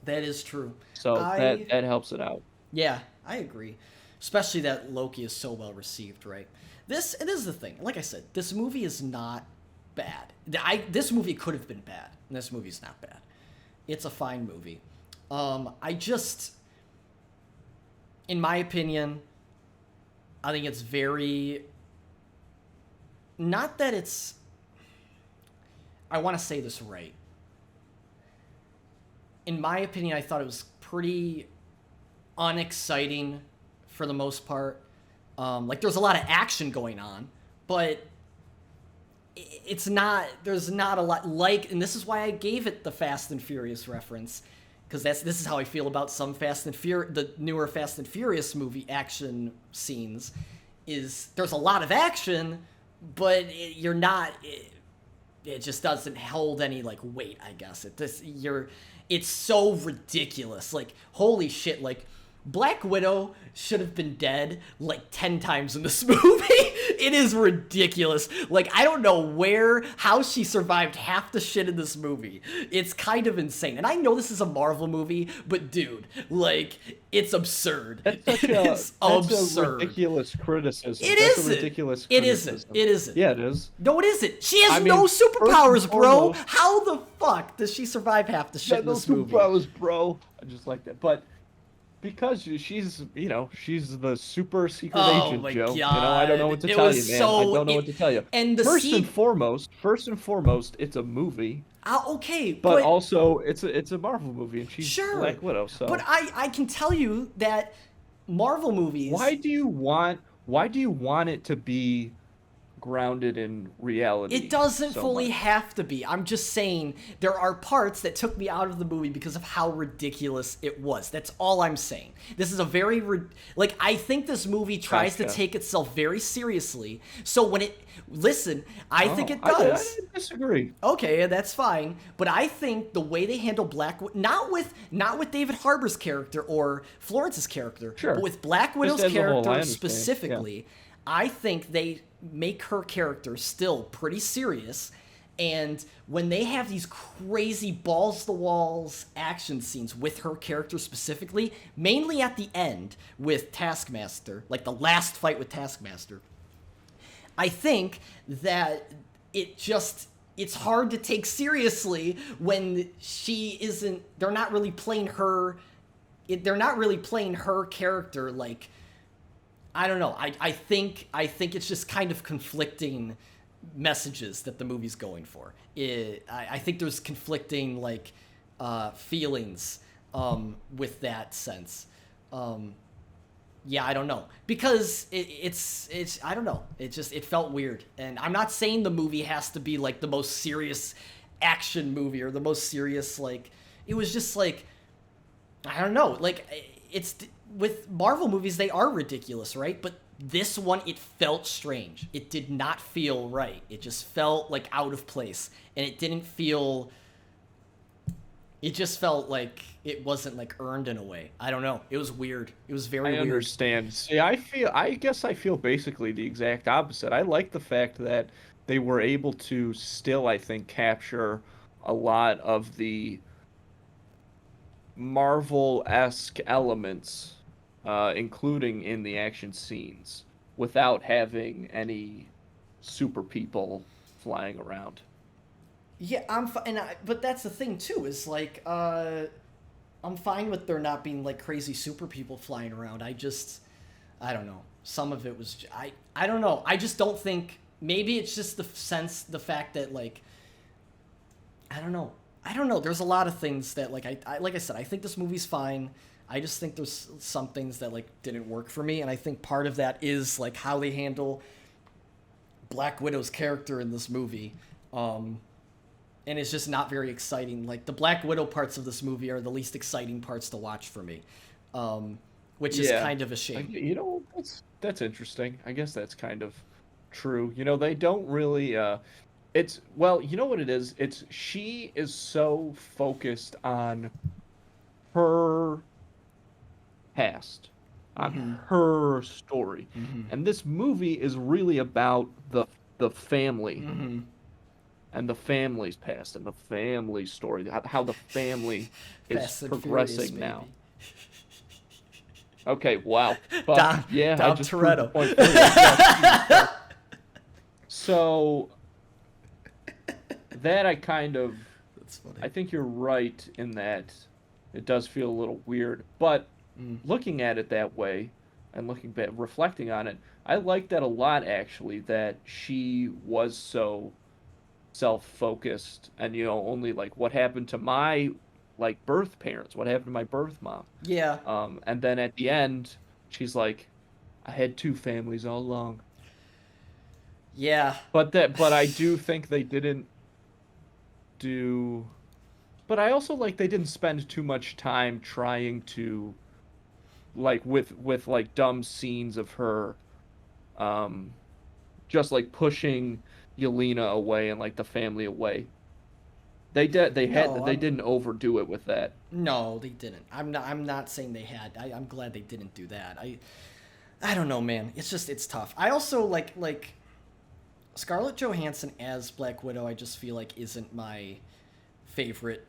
That is true. So I that helps it out. Yeah, I agree. Especially that Loki is so well received, right? It is the thing. Like I said, this movie is not bad. This movie could have been bad, and this movie's not bad. It's a fine movie. I just, in my opinion, I think it's very, not that it's, I want to say this right. In my opinion, I thought it was pretty unexciting for the most part. Like there's a lot of action going on, but it's not. There's not a lot like, and this is why I gave it the Fast and Furious reference, because this is how I feel about some the newer Fast and Furious movie action scenes. Is there's a lot of action, but you're not. It just doesn't hold any like weight, I guess. It's so ridiculous. Like holy shit, like Black Widow should have been dead like 10 times in this movie. It is ridiculous. Like I don't know how she survived half the shit in this movie. It's kind of insane. And I know this is a Marvel movie, but dude, like it's absurd. That's such It's that's a absurd. ridiculous criticism. It That's a isn't. ridiculous It isn't. criticism. It isn't. Yeah, it is. No, it isn't. She has I no mean, first and superpowers, bro. foremost, How the fuck does she survive half the shit yeah, in no this movie? superpowers, bro. I just like that. But because she's the super secret Oh agent, my Joe. I don't know god. what to It tell you, was man. I so don't know what to tell you. and the scene First and foremost, it's a movie, okay, but but also it's a Marvel movie, and she's sure. Black Widow. But So I can tell you that Marvel movies, why do you want it to be grounded in it reality doesn't so fully much? have to be. I'm just saying there are parts that took me out of the movie because of how ridiculous it was. That's all I'm saying. This is a very like I think this movie tries to Gotcha. take itself very seriously. So when it listen, I think Oh, it I does. disagree. Okay, that's fine, but I think the way they handle not with David Harbour's character or Florence's character, but Sure. with Black Just Widow's as a whole, I character understand. Yeah. specifically, I think they make her character still pretty serious. And when they have these crazy balls to the walls action scenes with her character specifically, mainly at the end with Taskmaster, like the last fight with Taskmaster, I think that it's hard to take seriously when she isn't they're not really playing her they're not really playing her character like I don't know. I think it's just kind of conflicting messages that the movie's going for. I think there's conflicting like feelings with that sense. Um, yeah, I don't know because it's I don't know. It felt weird, and I'm not saying the movie has to be like the most serious action movie or the most serious like. It was just like I don't know. Like it's with Marvel movies, they are ridiculous, right? But this one, it felt strange. It did not feel right. It just felt like out of place, and it didn't feel. It just felt like it wasn't like earned in a way. I don't know. It was weird. It was very I weird. understand. See, I guess I feel basically the exact opposite. I like the fact that they were able to still, I think, capture a lot of the Marvel-esque elements, including in the action scenes, without having any super people flying around. Yeah, but that's the thing too. Is like I'm fine with there not being like crazy super people flying around. I don't know. Some of it was I don't know. I just don't think maybe it's just the fact that like I don't know. I don't know. There's a lot of things that like like I said, I think this movie's fine. I just think there's some things that like didn't work for me, and I think part of that is like how they handle Black Widow's character in this movie. And it's just not very exciting. Like the Black Widow parts of this movie are the least exciting parts to watch for me, which is Yeah. kind of a shame. That's interesting. I guess that's kind of true. They don't really it's well, you know what it is? It's she is so focused on her past, on Mm-hmm. her story. Mm-hmm. And this movie is really about the family Mm-hmm. and the family's past and the family story, how the family is Fast and Furious, progressing baby. now. Okay, wow. But Dom, yeah, I Dom just proved the Toretto. point for you. Yeah, so that That's funny. I think you're right in that it does feel a little weird, but Mm. looking at it that way and looking back, reflecting on it, I like that a lot actually, that she was so self-focused and only like what happened to my like birth parents, what happened to my birth mom. Yeah, And then at the end, she's like, I had two families all along. yeah. But I do think they didn't do but I also like they didn't spend too much time trying to like with like dumb scenes of her um just like pushing Yelena away and like the family away. No, They didn't overdo it with that. no, they didn't. I'm not saying they had. I'm glad they didn't do that. I don't know, man. It's tough. I also like Scarlett Johansson as Black Widow. I just feel like isn't my favorite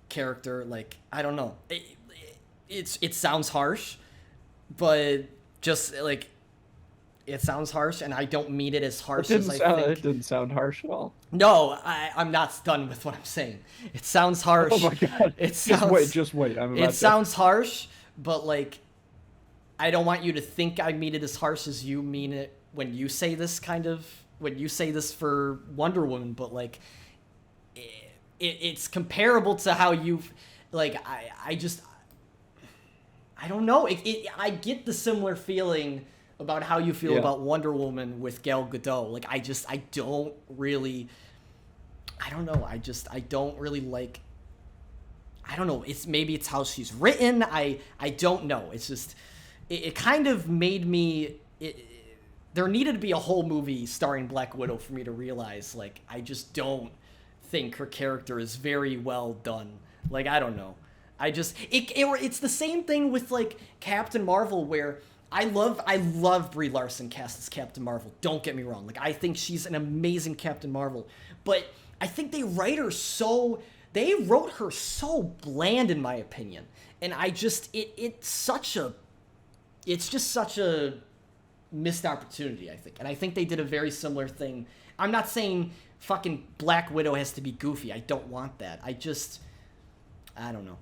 character. Like I don't know. It sounds harsh, but just like it sounds harsh, and I don't mean it as harsh as I It think. didn't sound harsh at all. No, I'm not done with what I'm saying. It sounds Oh harsh. my God. It sounds Just wait. I'm about it to. sounds harsh, but like, I don't want you to think I mean it as harsh as you mean it when you say this for Wonder Woman, but like, it's comparable to how you've, like, I don't know. I get the similar feeling about how you feel about Wonder Woman with Gal Gadot. Like, I don't really, I don't know. I don't really like, I don't know. Maybe it's how she's written. I don't know. It's just, it kind of made me, there needed to be a whole movie starring Black Widow for me to realize, like, I just don't think her character is very well done. Like, I don't know. It's the same thing with like Captain Marvel, where I love Brie Larson cast as Captain Marvel. Don't get me wrong. Like, I think she's an amazing Captain Marvel, but I think they wrote her so bland, in my opinion. And it's just such a missed opportunity, I think. And I think they did a very similar thing. I'm not saying fucking Black Widow has to be goofy. I don't want that. I don't know.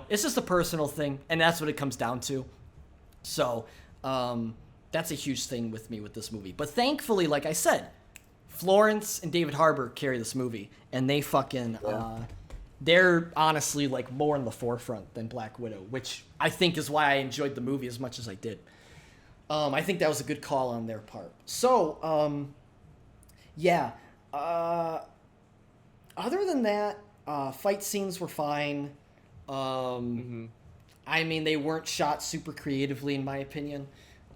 It's just a personal thing, and that's what it comes down to. So, that's a huge thing with me with this movie. But thankfully, like I said, Florence and David Harbour carry this movie, and they fucking, they're honestly like more in the forefront than Black Widow, which I think is why I enjoyed the movie as much as I did. I think that was a good call on their part. So, yeah. Other than that, fight scenes were fine. I mean, they weren't shot super creatively, in my opinion.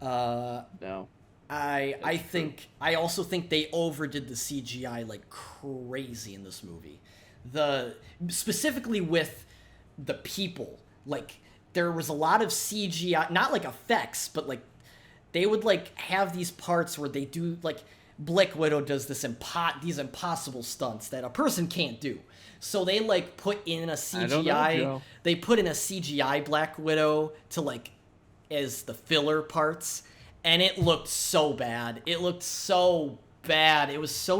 No. I also think they overdid the CGI like crazy in this movie. Specifically with the people. Like, there was a lot of CGI, not like effects, but like they would like have these parts where they do like Black Widow does these impossible stunts that a person can't do. So they like put in a CGI. They put in a CGI Black Widow to like as the filler parts, and it looked so bad. It was so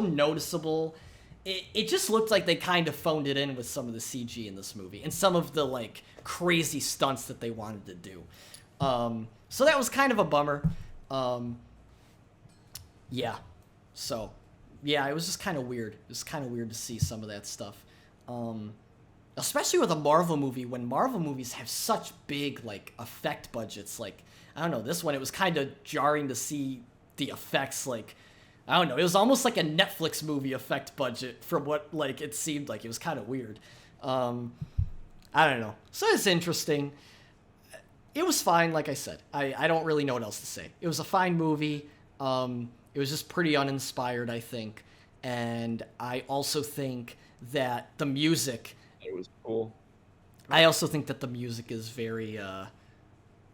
noticeable. It just looked like they kind of phoned it in with some of the CG in this movie and some of the like crazy stunts that they wanted to do. So that was kind of a bummer. Yeah. So, yeah, it was just kind of weird. It was kind of weird to see some of that stuff. Especially with a Marvel movie, when Marvel movies have such big, like, effect budgets. Like, I don't know, this one, it was kind of jarring to see the effects, like, I don't know, it was almost like a Netflix movie effect budget from what, like, it seemed like. It was kind of weird. I don't know. So it's interesting. It was fine, like I said. I don't really know what else to say. It was a fine movie. It was just pretty uninspired, I think. And I also think that the music... It was cool. I also think that the music is very... I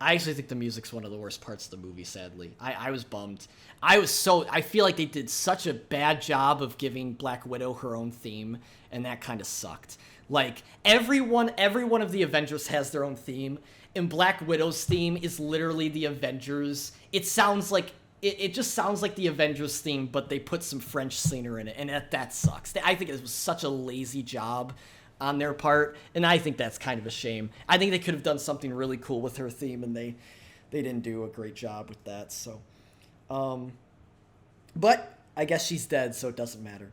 actually think the music's one of the worst parts of the movie, sadly. I was bummed. I feel like they did such a bad job of giving Black Widow her own theme, and that kind of sucked. Like, every one of the Avengers has their own theme, and Black Widow's theme is literally the Avengers. It sounds like... It just sounds like the Avengers theme, but they put some French singer in it, and that sucks. I think it was such a lazy job on their part, and I think that's kind of a shame. I think they could have done something really cool with her theme, and they didn't do a great job with that. So, but I guess she's dead, so it doesn't matter.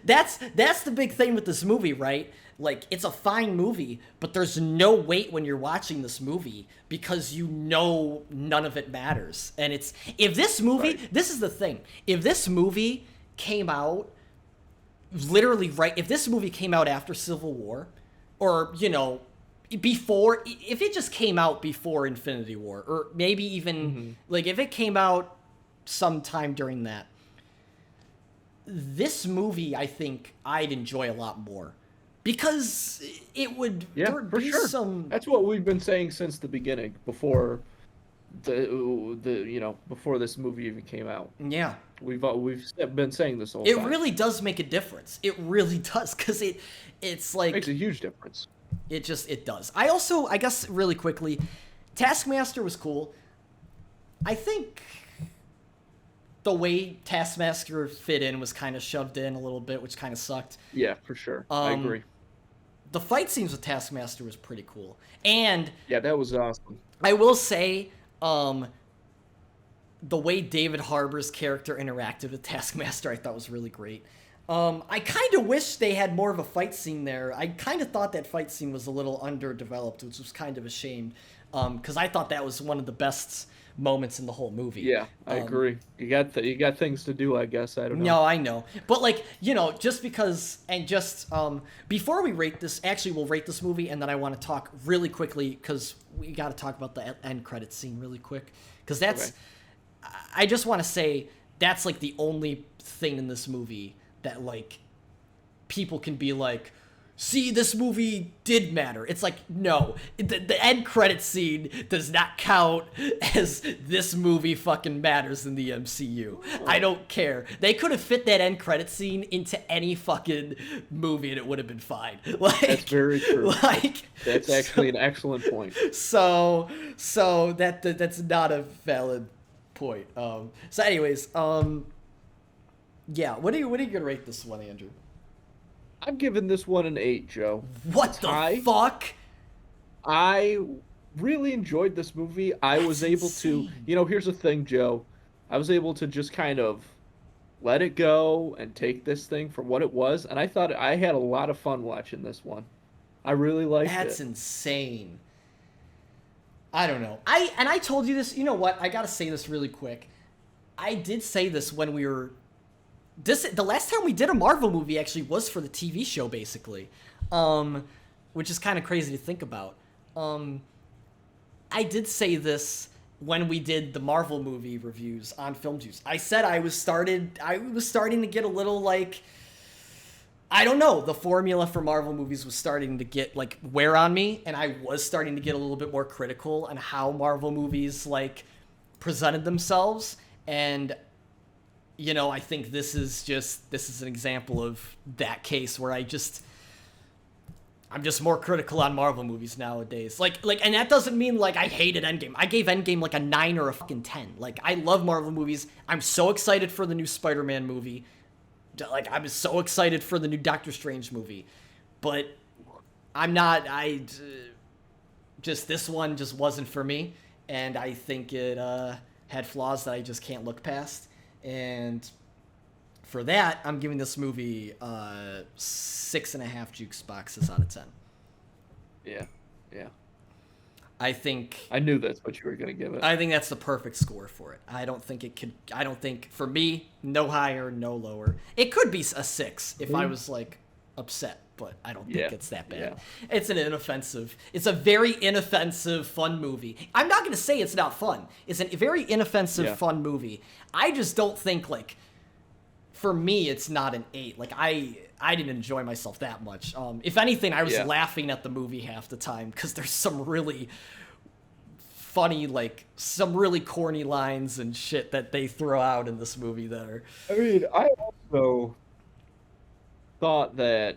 That's the big thing with this movie, right? Like, it's a fine movie, but there's no weight when you're watching this movie because you know none of it matters. And this is the thing. If this movie came out if this movie came out after Civil War, or, you know, if it just came out before Infinity War, or maybe even, like, if it came out sometime during that, this movie, I think I'd enjoy a lot more. Because it would some... That's what we've been saying since the beginning, before before this movie even came out. Yeah. We've been saying this all the time. It really does make a difference. It really does, because it's like... It makes a huge difference. It does. I guess, really quickly, Taskmaster was cool. I think the way Taskmaster fit in was kind of shoved in a little bit, which kind of sucked. Yeah, for sure. I agree. the fight scenes with Taskmaster was pretty cool. And Yeah, that was awesome. I will say, the way David Harbour's character interacted with Taskmaster, I thought was really great. I kind of wish they had more of a fight scene there. I kind of thought that fight scene was a little underdeveloped, which was kind of a shame, because I thought that was one of the best moments in the whole movie. Yeah, I agree. You got things to do, I guess. I don't know. No, I know. But, like, you know, just because, and just, before we rate this, actually, we'll rate this movie, and then I want to talk really quickly, because we got to talk about the end credits scene really quick. Because that's, Okay. I just want to say, that's, like, the only thing in this movie that, like, people can be like, see, this movie did matter. It's like, no, the end credit scene does not count as this movie fucking matters in the MCU. I don't care. They could have fit that end credit scene into any fucking movie and it would have been fine. Like, That's very true. Like, That's actually an excellent point. so that's not a valid point. So anyways, yeah, what are you gonna rate this one, Andrew? I'm giving this one an 8, Joe. What the Ty? fuck? I really enjoyed this movie. I was able to, insane. here's the thing, Joe. I was able to just kind of let it go and take this thing for what it was, and I thought I had a lot of fun watching this one. I really liked That's it. insane. I don't know. I told you this. You know what? I gotta say this really quick. I did say this when we were. The last time we did a Marvel movie actually was for the TV show, basically, which is kind of crazy to think about. I did say this when we did the Marvel movie reviews on Film Juice. I said I was starting to get a little like, I don't know, the formula for Marvel movies was starting to get like wear on me, and I was starting to get a little bit more critical on how Marvel movies like presented themselves. And I think this is an example of that case where I'm just more critical on Marvel movies nowadays. Like, and that doesn't mean like I hated Endgame. I gave Endgame like a 9 or a fucking 10. Like, I love Marvel movies. I'm so excited for the new Spider-Man movie. Like, I'm so excited for the new Doctor Strange movie. But I'm not. This one just wasn't for me, and I think it had flaws that I just can't look past. And for that, I'm giving this movie 6.5 jukes boxes out of 10. Yeah, yeah. I think I knew that's what you were gonna give it. I think that's the perfect score for it. I don't think for me, no higher, no lower. It could be a 6 if I was like upset, but I don't think it's that bad. Yeah. It's a very inoffensive, fun movie. I'm not going to say it's not fun. It's a very inoffensive, fun movie. I just don't think, like, for me, it's not an 8. Like, I didn't enjoy myself that much. If anything, I was laughing at the movie half the time because there's some really funny, like, some really corny lines and shit that they throw out in this movie that are... I mean, I also thought that,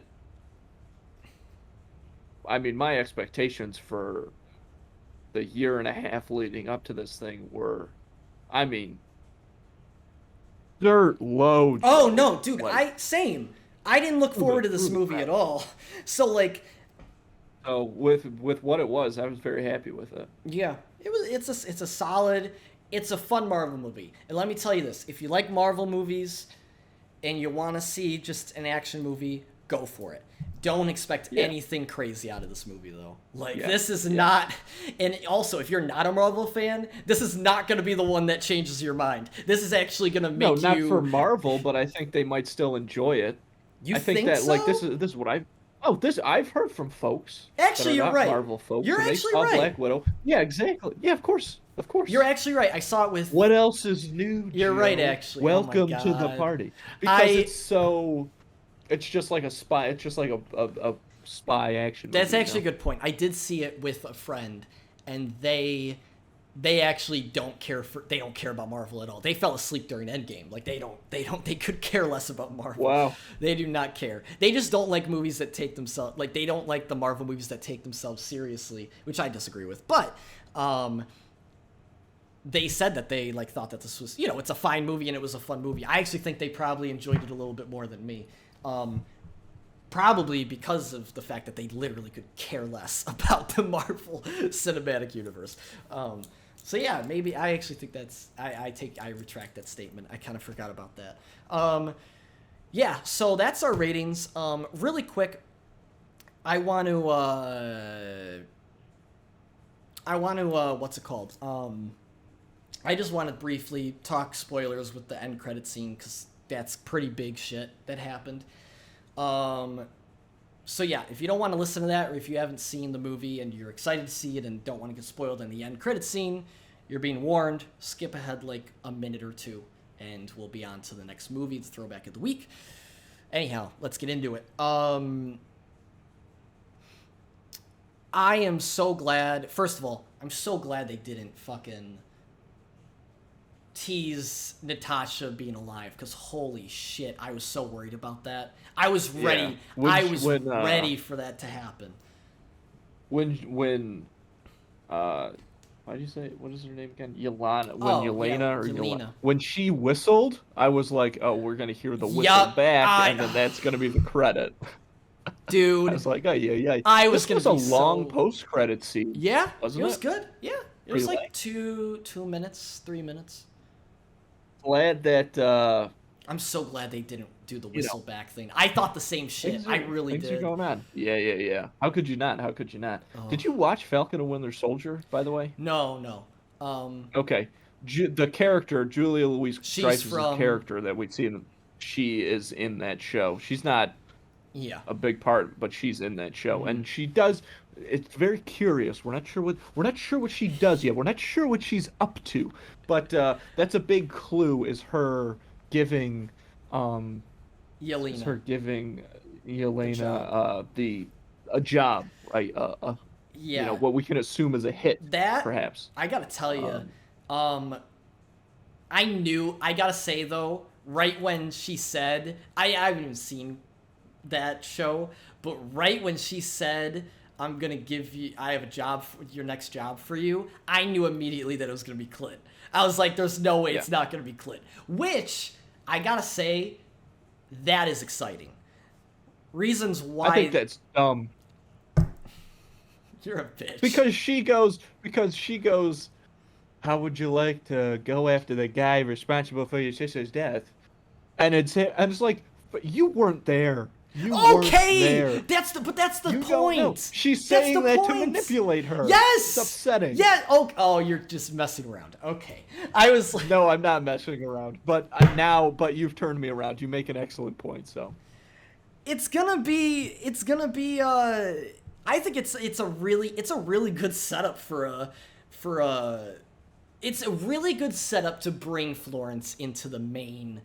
my expectations for the year and a half leading up to this thing were, dirt low. Oh, no, dude, same. I didn't look forward to this movie at all. So, like... So, with what it was, I was very happy with it. Yeah. It's a solid... It's a fun Marvel movie. And let me tell you this. If you like Marvel movies and you want to see just an action movie, go for it. Don't expect anything crazy out of this movie, though. Like, this is not... And also, if you're not a Marvel fan, this is not going to be the one that changes your mind. This is actually going to make you... No, not for Marvel, but I think they might still enjoy it. I think that, so? Like, this is what I've heard from folks. Actually, that are you're not right. Marvel folks. You're and actually they saw right. Black Widow. Yeah, exactly. Yeah, of course. You're actually right. I saw it with... What else is new, You're Joe? right, actually. Welcome oh my to God. the party. Because it's just like a spy. It's just like a spy action movie. That's actually a good point. I did see it with a friend, and they actually don't care about Marvel at all. They fell asleep during Endgame. Like, they could care less about Marvel. Wow. They do not care. They just don't like movies that take themselves, like, they don't like the Marvel movies that take themselves seriously, which I disagree with. But they said that they like thought that this was, it's a fine movie and it was a fun movie. I actually think they probably enjoyed it a little bit more than me. probably because of the fact that they literally could care less about the Marvel Cinematic Universe. So yeah, maybe I actually think that's I retract that statement. I kind of forgot about that. Yeah, so that's our ratings. Really quick, I want to what's it called? I just want to briefly talk spoilers with the end credit scene because that's pretty big shit that happened. So yeah, if you don't want to listen to that, or if you haven't seen the movie and you're excited to see it and don't want to get spoiled in the end credit scene, you're being warned. Skip ahead like a minute or two, and we'll be on to the next movie, the throwback of the week. Anyhow, let's get into it. I am so glad. First of all, I'm so glad they didn't fucking tease Natasha being alive, because holy shit, I was so worried about that. I was ready. Yeah. I was ready for that to happen. When why do you say, what is her name again? Yelena. When she whistled, I was like, oh, we're gonna hear the whistle back, and then that's gonna be the credit. Dude, I was like, oh yeah. I was this was a long post-credit scene. Yeah, wasn't it was good. Yeah, it was like length. 2 minutes, 3 minutes. Glad that. I'm so glad they didn't do the whistle back thing. I thought the same shit. I really did. Things are going on. Yeah. How could you not? Oh. Did you watch Falcon and Winter Soldier, by the way? No. Okay. The character, Julia Louis-Dreyfus' character that we'd seen, she is in that show. She's not a big part, but she's in that show. Mm-hmm. And she does, it's very curious. We're not sure what she does yet. We're not sure what she's up to. But that's a big clue, is her giving Yelena. Is her giving Yelena a job, right? You know, what we can assume is a hit, perhaps. I gotta tell you, I gotta say though, right when she said, I haven't even seen that show, but right when she said, I have a job, your next job for you, I knew immediately that it was gonna be Clint. I was like, there's no way it's not gonna be Clint. Which, I gotta say, that is exciting. Reasons why... I think that's dumb. You're a bitch. Because she goes, how would you like to go after the guy responsible for your sister's death? And it's like, but you weren't there. Weren't there. That's the point. Don't know. She's saying that to manipulate her. Yes, it's upsetting. Yeah. Oh, you're just messing around. Okay, I was like... No, I'm not messing around. But you've turned me around. You make an excellent point. So it's gonna be. I think it's a really good setup it's a really good setup to bring Florence into the main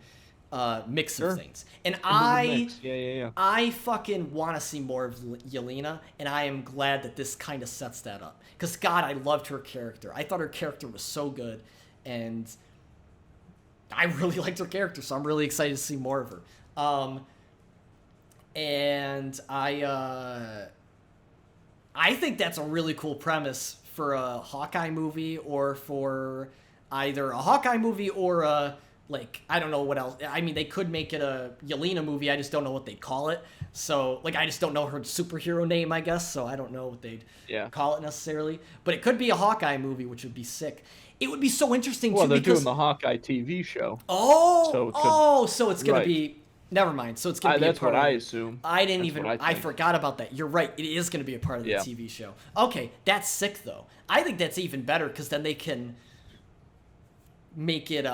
mix of things. And I fucking want to see more of Yelena, and I am glad that this kind of sets that up. Because, God, I loved her character. I thought her character was so good, and I really liked her character, so I'm really excited to see more of her. And I think that's a really cool premise for a Hawkeye movie, or for either a Hawkeye movie or a... Like, I don't know what else. I mean, they could make it a Yelena movie. I just don't know what they'd call it. So, like, I just don't know her superhero name, I guess. So I don't know what they'd call it necessarily. But it could be a Hawkeye movie, which would be sick. It would be so interesting, too, they're doing the Hawkeye TV show. So it's going to be... Never mind. So it's going to be that's a part what of I assume. I forgot about that. You're right. It is going to be a part of the TV show. Okay, that's sick, though. I think that's even better, because then they can make it...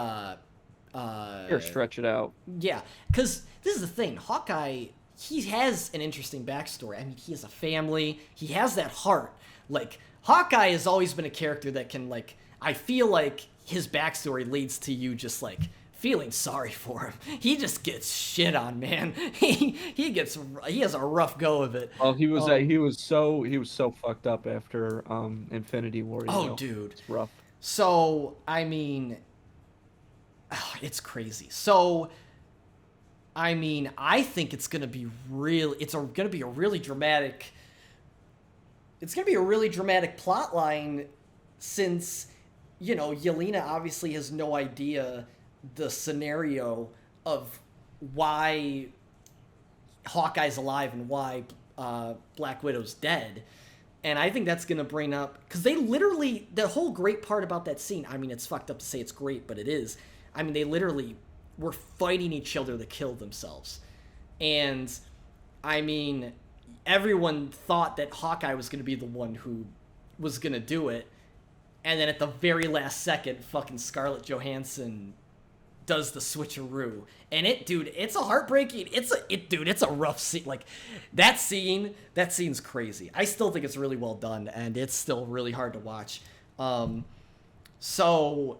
stretch it out. Yeah, because this is the thing. Hawkeye, he has an interesting backstory. I mean, he has a family. He has that heart. Like, Hawkeye has always been a character that can, like... I feel like his backstory leads to you just, like, feeling sorry for him. He just gets shit on, man. He has a rough go of it. Well, he was so fucked up after Infinity War. Dude, it's rough. So, I mean... It's crazy. So, I mean, I think it's gonna be gonna be a really dramatic. It's gonna be a really dramatic plot line, since, Yelena obviously has no idea the scenario of why Hawkeye's alive and why Black Widow's dead. And I think that's going to bring up... Because they literally... The whole great part about that scene... I mean, it's fucked up to say it's great, but it is. I mean, they literally were fighting each other to kill themselves. And, I mean, everyone thought that Hawkeye was going to be the one who was going to do it. And then at the very last second, fucking Scarlett Johansson does the switcheroo. And it's a heartbreaking, it's a rough scene. Like, that scene's crazy. I still think it's really well done, and it's still really hard to watch. So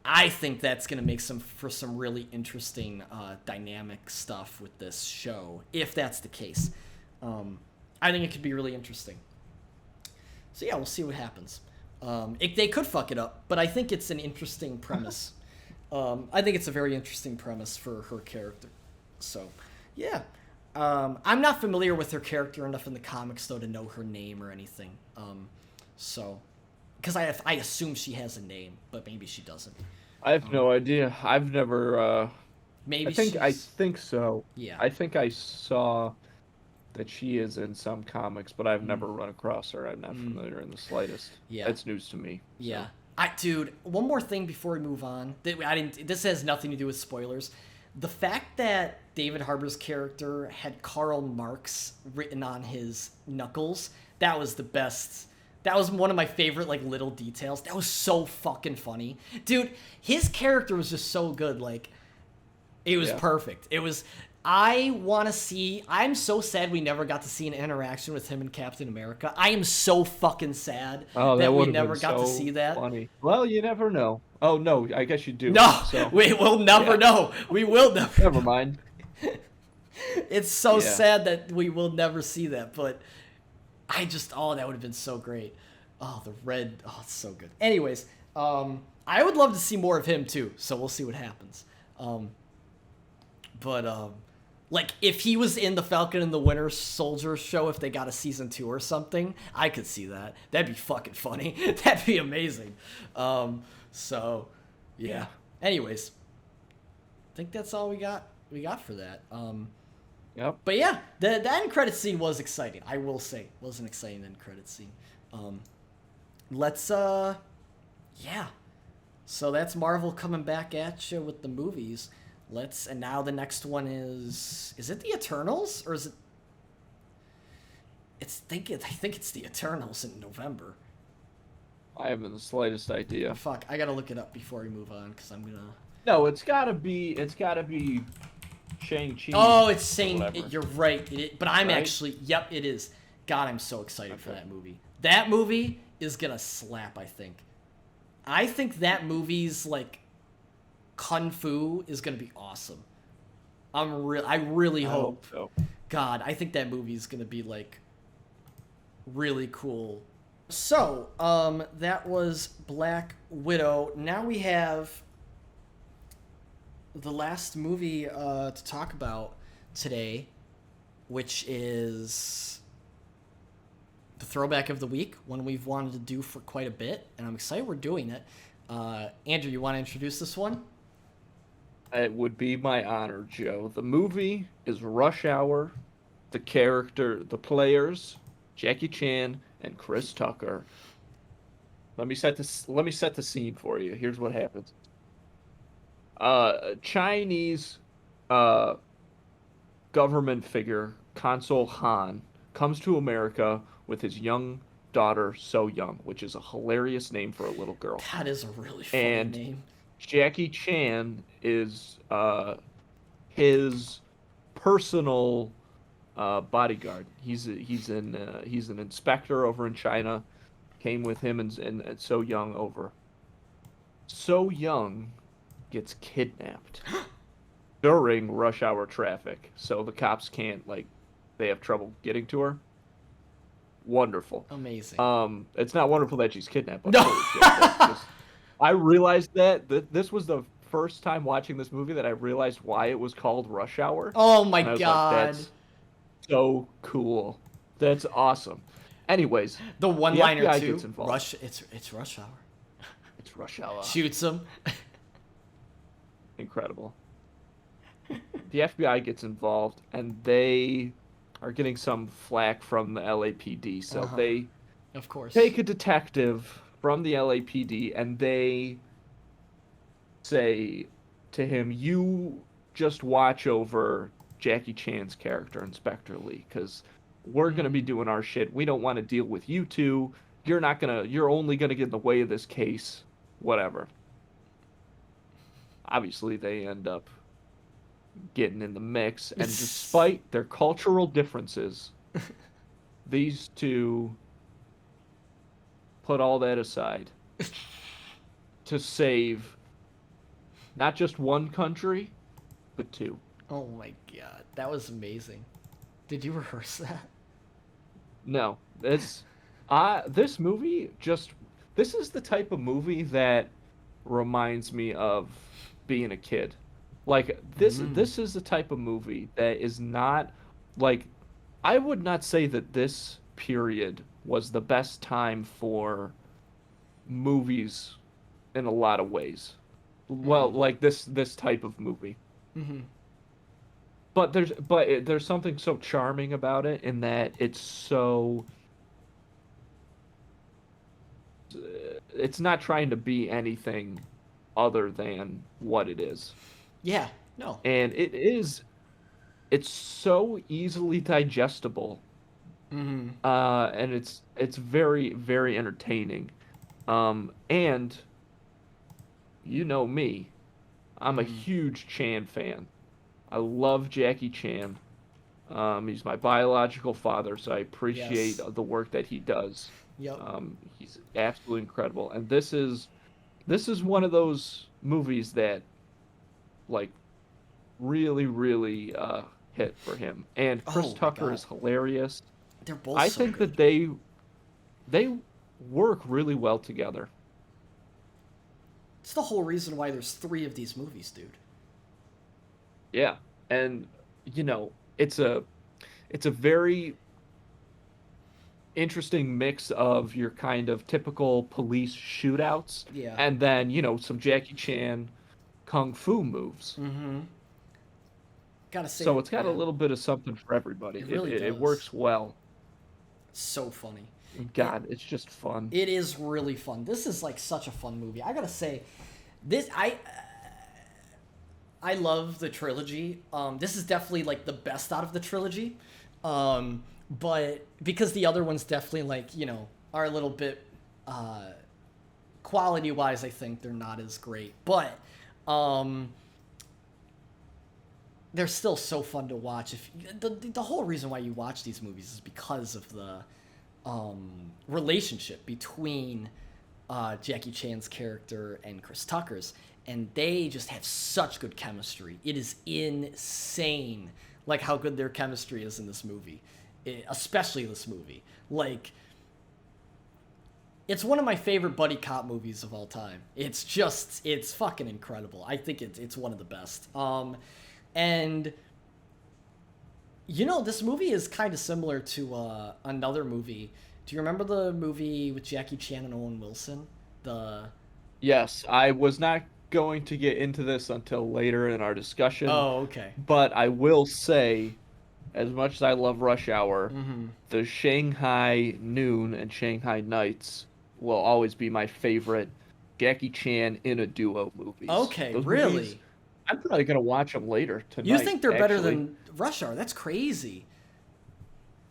I think that's going to make for some really interesting dynamic stuff with this show, if that's the case. I think it could be really interesting. So yeah, we'll see what happens. They could fuck it up, but I think it's an interesting premise. I think it's a very interesting premise for her character. So, yeah. I'm not familiar with her character enough in the comics, though, to know her name or anything. Because I assume she has a name, but maybe she doesn't. I have no idea. I've never. Maybe I think so. Yeah. I think I saw that she is in some comics, but I've never run across her. I'm not familiar in the slightest. Yeah. That's news to me. So. Yeah. Dude, one more thing before we move on. This has nothing to do with spoilers. The fact that David Harbour's character had Karl Marx written on his knuckles, that was the best. That was one of my favorite, like, little details. That was so fucking funny. Dude, his character was just so good. Like, it was perfect. It was... I'm so sad we never got to see an interaction with him and Captain America. I am so fucking sad that we never got to see that. Funny. Well, you never know. Oh, no, I guess you do. No, so. we will never know. We will never. Never mind. It's so sad that we will never see that, but that would have been so great. Oh, the red, it's so good. Anyways, I would love to see more of him too, so we'll see what happens. Like, if he was in the Falcon and the Winter Soldier show, if they got a season 2 or something, I could see that. That'd be fucking funny. That'd be amazing. So, yeah. Anyways, I think that's all we got for that. Yep. But yeah, the end credit scene was exciting. I will say, it was an exciting end credit scene. So that's Marvel coming back at you with the movies. And now the next one is it the Eternals, or is it? I think it's the Eternals in November. I haven't the slightest idea. Fuck, I gotta look it up before we move on, because I'm gonna... No, it's gotta be Shang-Chi. Oh, it's saying, you're right, but I'm right? Actually, yep, it is. God, I'm so excited for that movie. That movie is gonna slap, I think. I think that movie's, like, Kung Fu is gonna be awesome. I really hope. So. God, I think that movie is gonna be, like, really cool. So, that was Black Widow. Now we have the last movie to talk about today, which is the throwback of the week, one we've wanted to do for quite a bit, and I'm excited we're doing it. Andrew, you want to introduce this one? It would be my honor, Joe. The movie is Rush Hour. The players, Jackie Chan and Chris Tucker. Let me set the scene for you. Here's what happens. Chinese government figure, Consul Han, comes to America with his young daughter, So Young, which is a hilarious name for a little girl. That is a really funny name. Jackie Chan is his personal bodyguard. He's an inspector over in China. Came with him and So Young over. So Young gets kidnapped during rush hour traffic, so the cops can't, they have trouble getting to her. Wonderful. Amazing. It's not wonderful that she's kidnapped. But No. I realized that this was the first time watching this movie that I realized why it was called Rush Hour. Oh my God. Like, that's so cool. That's awesome. Anyways, the one-liner FBI too. gets involved. It's Rush Hour. It's Rush Hour. Shoots him. Incredible. the FBI gets involved, and they are getting some flack from the LAPD. Uh So huh. they Of course. take a detective from the LAPD, and they say to him, "You just watch over Jackie Chan's character, Inspector Lee, because we're gonna be Mm-hmm. doing our shit. We don't want to deal with you two. You're only gonna get in the way of this case, whatever." Obviously, they end up getting in the mix, and despite their cultural differences, these two put all that aside to save not just one country, but two. Oh my god, that was amazing. Did you rehearse that? No, this movie just this is the type of movie that reminds me of being a kid. Like Mm. this is the type of movie that is not like I would not say that this period was the best time for movies in a lot of ways. Well, Mm-hmm. like this type of movie. Mm-hmm. There's something so charming about it in that it's not trying to be anything other than what it is. Yeah. No. And it's so easily digestible. Mm-hmm. And it's very, very entertaining. And you know me, I'm a Mm-hmm. huge Chan fan. I love Jackie Chan. He's my biological father, so I appreciate Yes. the work that he does. Yep. He's absolutely incredible. And this is one of those movies that like really, really hit for him. And Chris Oh my Tucker god. is hilarious. They're both I so think that good. they work really well together. It's the whole reason why there's three of these movies, dude. Yeah. And you know, it's a very interesting mix of your kind of typical police shootouts Yeah. and then, some Jackie Chan kung fu moves. Mm-hmm. Gotta So say, it's got a yeah, little bit of something for everybody. it It really it, it does. works well. So funny. It God, it's just fun. it is really fun. This is like such a fun movie. I gotta say, this I love the trilogy. This is definitely like the best out of the trilogy. But because the other ones definitely like are a little bit uh, quality wise, I think they're not as great. But um, they're still so fun to watch. If the whole reason why you watch these movies is because of the relationship between Jackie Chan's character and Chris Tucker's, and they just have such good chemistry. It is insane, like how good their chemistry is in this movie, especially this movie. Like, it's one of my favorite buddy cop movies of all time. It's fucking incredible. I think it's one of the best. And this movie is kind of similar to another movie. Do you remember the movie with Jackie Chan and Owen Wilson? The Yes, I was not going to get into this until later in our discussion, Oh, okay. but I will say, as much as I love Rush Hour, Mm-hmm. the Shanghai Noon and Shanghai Nights will always be my favorite Jackie Chan in a duo movies. Okay, Those movies, really? I'm probably gonna watch them later You tonight, think they're better actually. than Rush Hour? That's crazy.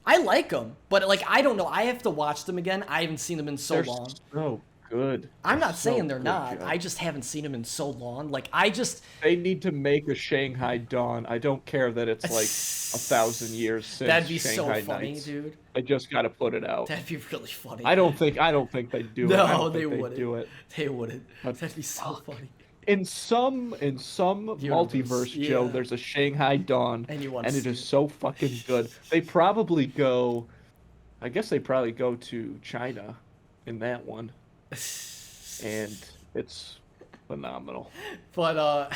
I like them, but like I don't know. I have to watch them again. I haven't seen them in so They're long. so good. I'm They're not saying so they're good, not. I Joe. just haven't seen them in so long. Like I just They need to make a Shanghai Dawn. I don't care that it's like 1,000 years since that'd be so Shanghai funny, Nights. dude. I just gotta put it out. That'd be really funny. I don't think they do it. I No, don't they think they wouldn't. do it. They wouldn't. But That'd be so fuck. funny. In some Universe, multiverse, Joe, yeah. there's a Shanghai Dawn, And you want to and it see is it. so fucking good. They probably go. I guess they probably go to China in that one, and it's phenomenal. but uh,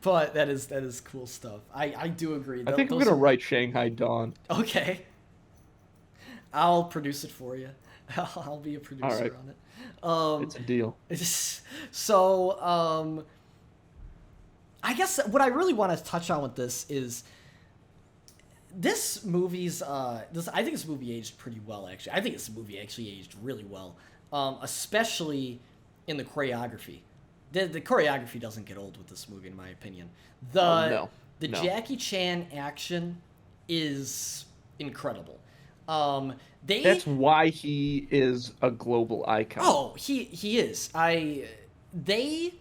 but that is cool stuff. I do agree. I think I'm Those gonna are write Shanghai Dawn. okay. I'll produce it for you. I'll be a All producer right, on it. it's a deal. So I guess what I really want to touch on with this is this movie's I think this movie aged pretty well, actually. I think this movie actually aged really well, especially in the choreography. The choreography doesn't get old with this movie, in my opinion. The No. Jackie Chan action is incredible. That's why he is a global icon. Oh, he is. They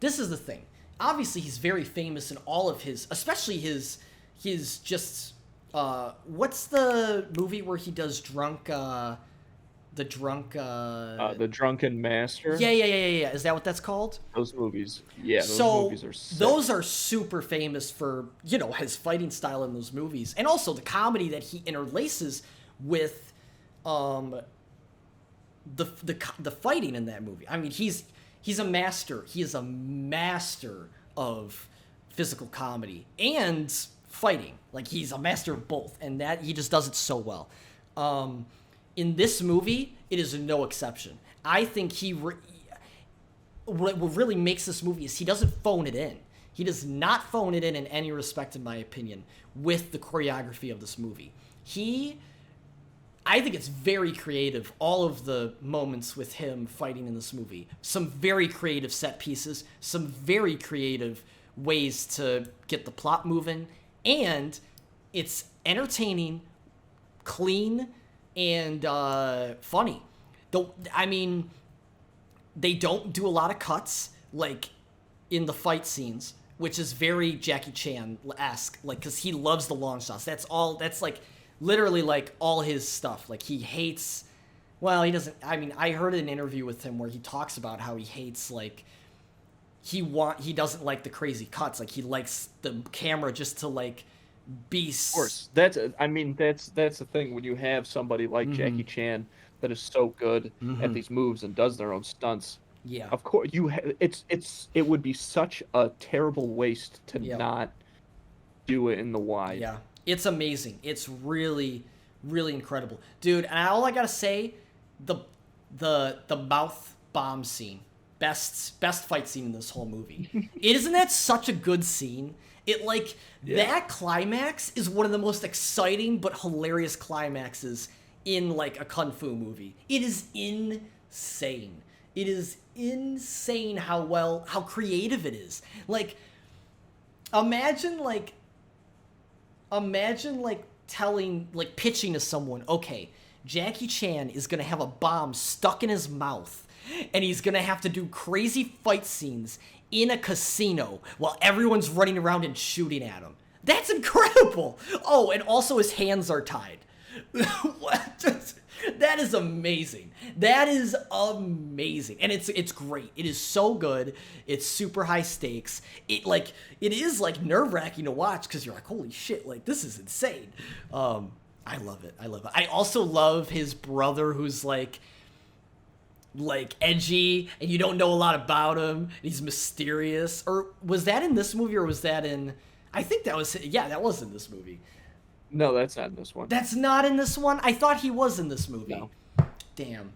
This is the thing. Obviously, he's very famous in all of his, especially his just what's the movie where he does drunk the Drunken Master. yeah. Is that what that's called? Those movies. Yeah, those So movies are sick. those are super famous for, his fighting style in those movies, and also the comedy that he interlaces with the fighting in that movie. I mean, he's a master. He is a master of physical comedy and fighting. Like, he's a master of both, and that he just does it so well. In this movie, it is no exception. I think what really makes this movie is he doesn't phone it in. He does not phone it in any respect, in my opinion, with the choreography of this movie. I think it's very creative, all of the moments with him fighting in this movie. Some very creative set pieces, some very creative ways to get the plot moving, and it's entertaining, clean, and funny. I mean, they don't do a lot of cuts, like, in the fight scenes, which is very Jackie Chan-esque, like, because he loves the long shots. That's like, literally, like, all his stuff. Like, he hates, well, he doesn't, I mean, I heard an interview with him where he talks about how he hates, like, he doesn't like the crazy cuts. Like, he likes the camera just to, like, be... Of course. That's the thing when you have somebody like Jackie Chan that is so good at these moves and does their own stunts. Yeah. Of course, it would be such a terrible waste to not do it in the wide. Yeah. It's amazing. It's really, really incredible. Dude, and all I gotta say, the mouth bomb scene, best fight scene in this whole movie. Isn't that such a good scene? That climax is one of the most exciting but hilarious climaxes in, like, a kung fu movie. It is insane. It is insane how creative it is. Like, imagine pitching to someone, okay, Jackie Chan is going to have a bomb stuck in his mouth, and he's going to have to do crazy fight scenes in a casino while everyone's running around and shooting at him. That's incredible. Oh, and also his hands are tied. What? That is amazing. That is amazing. And it's great. It is so good. It's super high stakes. It is like nerve-wracking to watch because you're like, holy shit, like, this is insane. I love it. I also love his brother, who's like edgy, and you don't know a lot about him. He's mysterious. Or was that in this movie, or was that in... I think that was... Yeah, that was in this movie. No, that's not in this one. That's not in this one? I thought he was in this movie. No. Damn.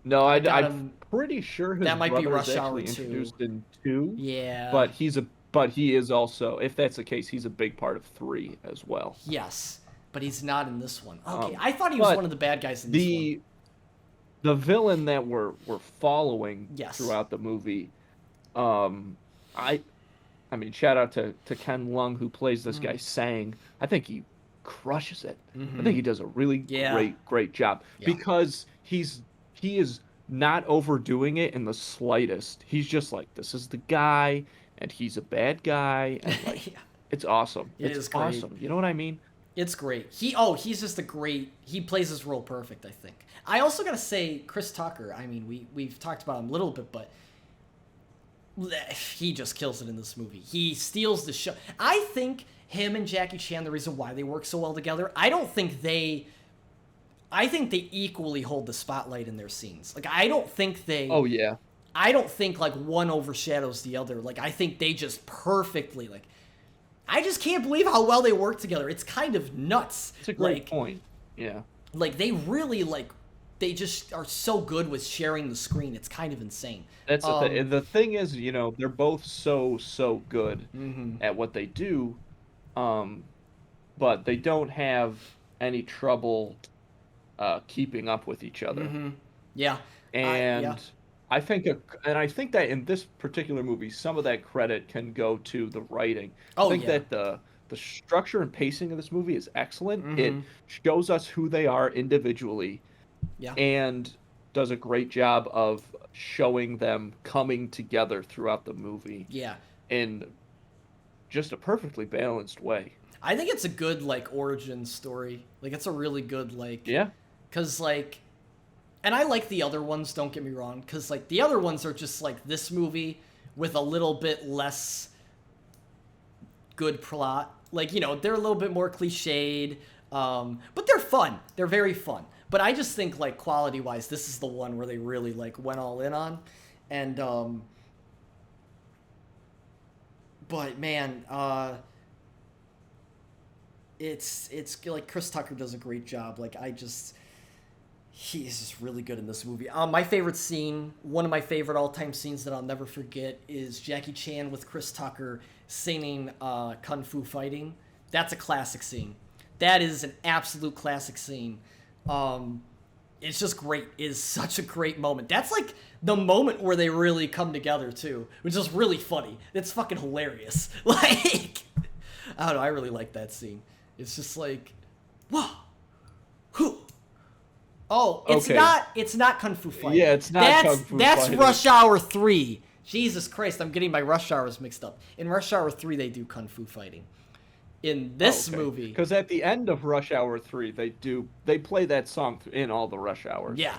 No, I'm pretty sure his that might be brother Rush is Hour actually 2. introduced in 2. Yeah. But he is also, if that's the case, he's a big part of 3 as well. Yes, but he's not in this one. Okay, I thought he was one of the bad guys in this one. The villain that we're following Yes. throughout the movie, I mean, shout out to Ken Lung, who plays this guy Sang. I think he crushes it. I think he does a really great job because he is not overdoing it in the slightest. He's just like, this is the guy, and he's a bad guy, and like, it's awesome. It's awesome. You know what I mean? It's great. He's just he plays his role perfect, I think. I also gotta say, Chris Tucker, I mean, we've talked about him a little bit, but he just kills it in this movie. He steals the show. I think him and Jackie Chan, the reason why they work so well together, I think they equally hold the spotlight in their scenes. Like, I don't think they... Oh, yeah. I don't think, like, one overshadows the other. Like, I think they just perfectly, like... I just can't believe how well they work together. It's kind of nuts. It's a great point. Yeah. Like, they really, like, they just are so good with sharing the screen. It's kind of insane. That's the thing. The thing is, they're both so good Mm-hmm. at what they do, um, but they don't have any trouble keeping up with each other. Mm-hmm. Yeah. Yeah. And I think that in this particular movie, some of that credit can go to the writing. I Oh think yeah. that the structure and pacing of this movie is excellent. It Mm-hmm. shows us who they are individually Yeah. and does a great job of showing them coming together throughout the movie Yeah. in just a perfectly balanced way. I think it's a good like origin story. Like it's a really good like, Yeah. cause like, and I like the other ones. Don't get me wrong, cause like the other ones are just like this movie with a little bit less good plot. Like they're a little bit more cliched, but they're fun. They're very fun. But I just think like quality wise, this is the one where they really like went all in on, and but man, it's like Chris Tucker does a great job. Like he's just really good in this movie. My favorite scene, one of my favorite all-time scenes that I'll never forget, is Jackie Chan with Chris Tucker singing Kung Fu Fighting. That's a classic scene. That is an absolute classic scene. It's just great. It is such a great moment. That's like the moment where they really come together too, which is really funny. It's fucking hilarious. Like, I don't know. I really like that scene. It's just like, whoa, whew. Oh, it's Okay. not. It's not Kung Fu Fighting. Yeah, it's not Kung Fu That's Fighting. Rush Hour 3. Jesus Christ, I'm getting my Rush Hours mixed up. In Rush Hour 3, they do Kung Fu Fighting. In this movie, Because at the end of Rush Hour 3, they play that song in all the Rush Hours. yeah,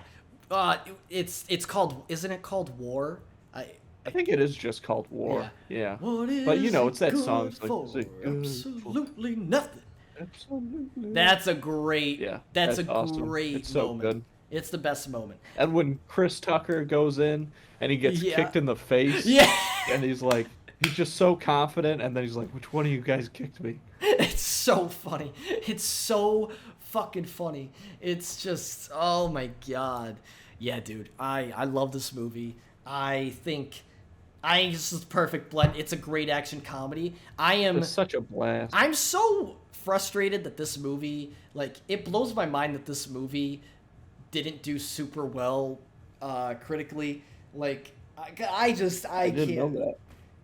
it's called. Isn't it called War? I think it is just called War. Yeah. What is But it's that it song. good It's like, for? is it good for- Absolutely nothing. Absolutely. That's a great. Yeah, That's a awesome. great It's so moment. good. It's the best moment. And when Chris Tucker goes in and he gets Yeah. kicked in the face, Yeah. and he's just so confident, and then he's like, "Which one of you guys kicked me?" It's so funny. It's so fucking funny. It's just, oh my god. Yeah, dude. I love this movie. I think this is a perfect blend. It's a great action comedy. It's such a blast. I'm so frustrated that this movie, like, it blows my mind that this movie didn't do super well critically. Like, I didn't can't. know that.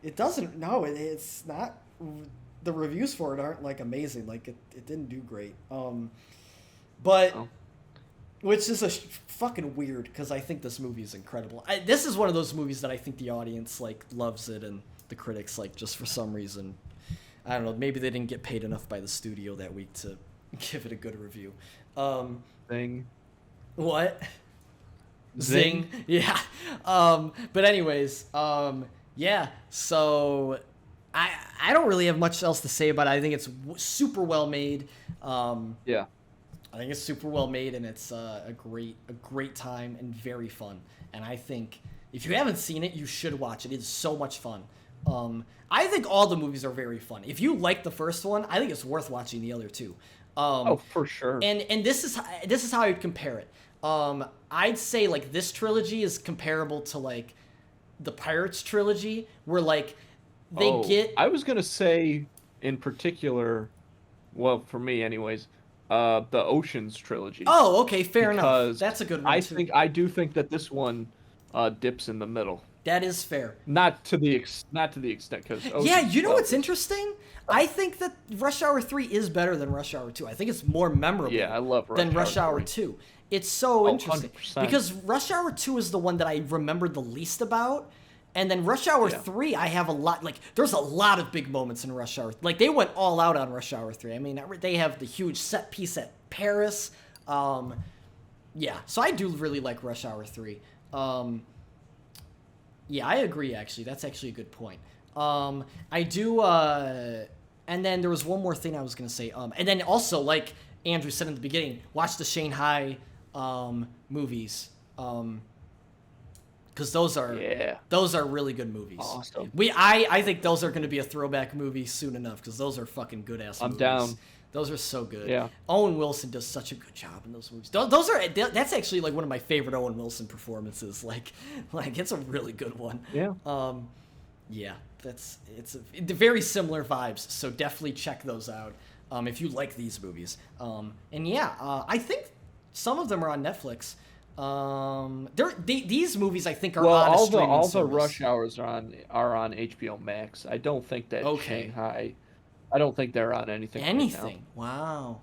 It doesn't. No, it's not. The reviews for it aren't like amazing. Like it didn't do great. But Oh. which is fucking weird because I think this movie is incredible. This is one of those movies that I think the audience like loves it and the critics like just for some reason. I don't know. Maybe they didn't get paid enough by the studio that week to give it a good review. Thing. What? Zing. Yeah. But anyways, yeah. So I don't really have much else to say about it. I think it's super well made. Yeah. I think it's super well made, and it's a great time and very fun. And I think if you haven't seen it, you should watch it. It's so much fun. I think all the movies are very fun. If you like the first one, I think it's worth watching the other two. For sure. And this is how I would compare it. I'd say like this trilogy is comparable to like the Pirates trilogy, where like I was gonna say in particular, well, for me anyways, the Oceans trilogy. Oh, okay, fair enough. Because That's a good one too. I do think that this one dips in the middle. That is fair. Not to the extent because Yeah, you know what's interesting? I think that Rush Hour 3 is better than Rush Hour 2. I think it's more memorable Yeah, I love than Rush Hour 3. 2. It's so interesting 100%. because Rush Hour 2 is the one that I remembered the least about. And then Rush Hour 3, I have a lot, like, there's a lot of big moments in Rush Hour. Like, they went all out on Rush Hour 3. I mean, they have the huge set piece at Paris. Yeah, so I do really like Rush Hour 3. Yeah, I agree, actually. That's actually a good point. I do, and then there was one more thing I was going to say. And then also, like Andrew said in the beginning, watch the Shanghai movies. Because those are really good movies. Awesome. I think those are going to be a throwback movie soon enough because those are fucking good ass. I'm movies. down. Those are so good. Yeah. Owen Wilson does such a good job in those movies. Those are that's actually like one of my favorite Owen Wilson performances. Like it's a really good one. Yeah. Yeah, it's very similar vibes. So definitely check those out if you like these movies. And yeah, I think some of them are on Netflix. These movies I think are on a streaming all the service. Rush Hours are on HBO Max. I don't think that Shanghai. I don't think they're on anything. Anything? Right now.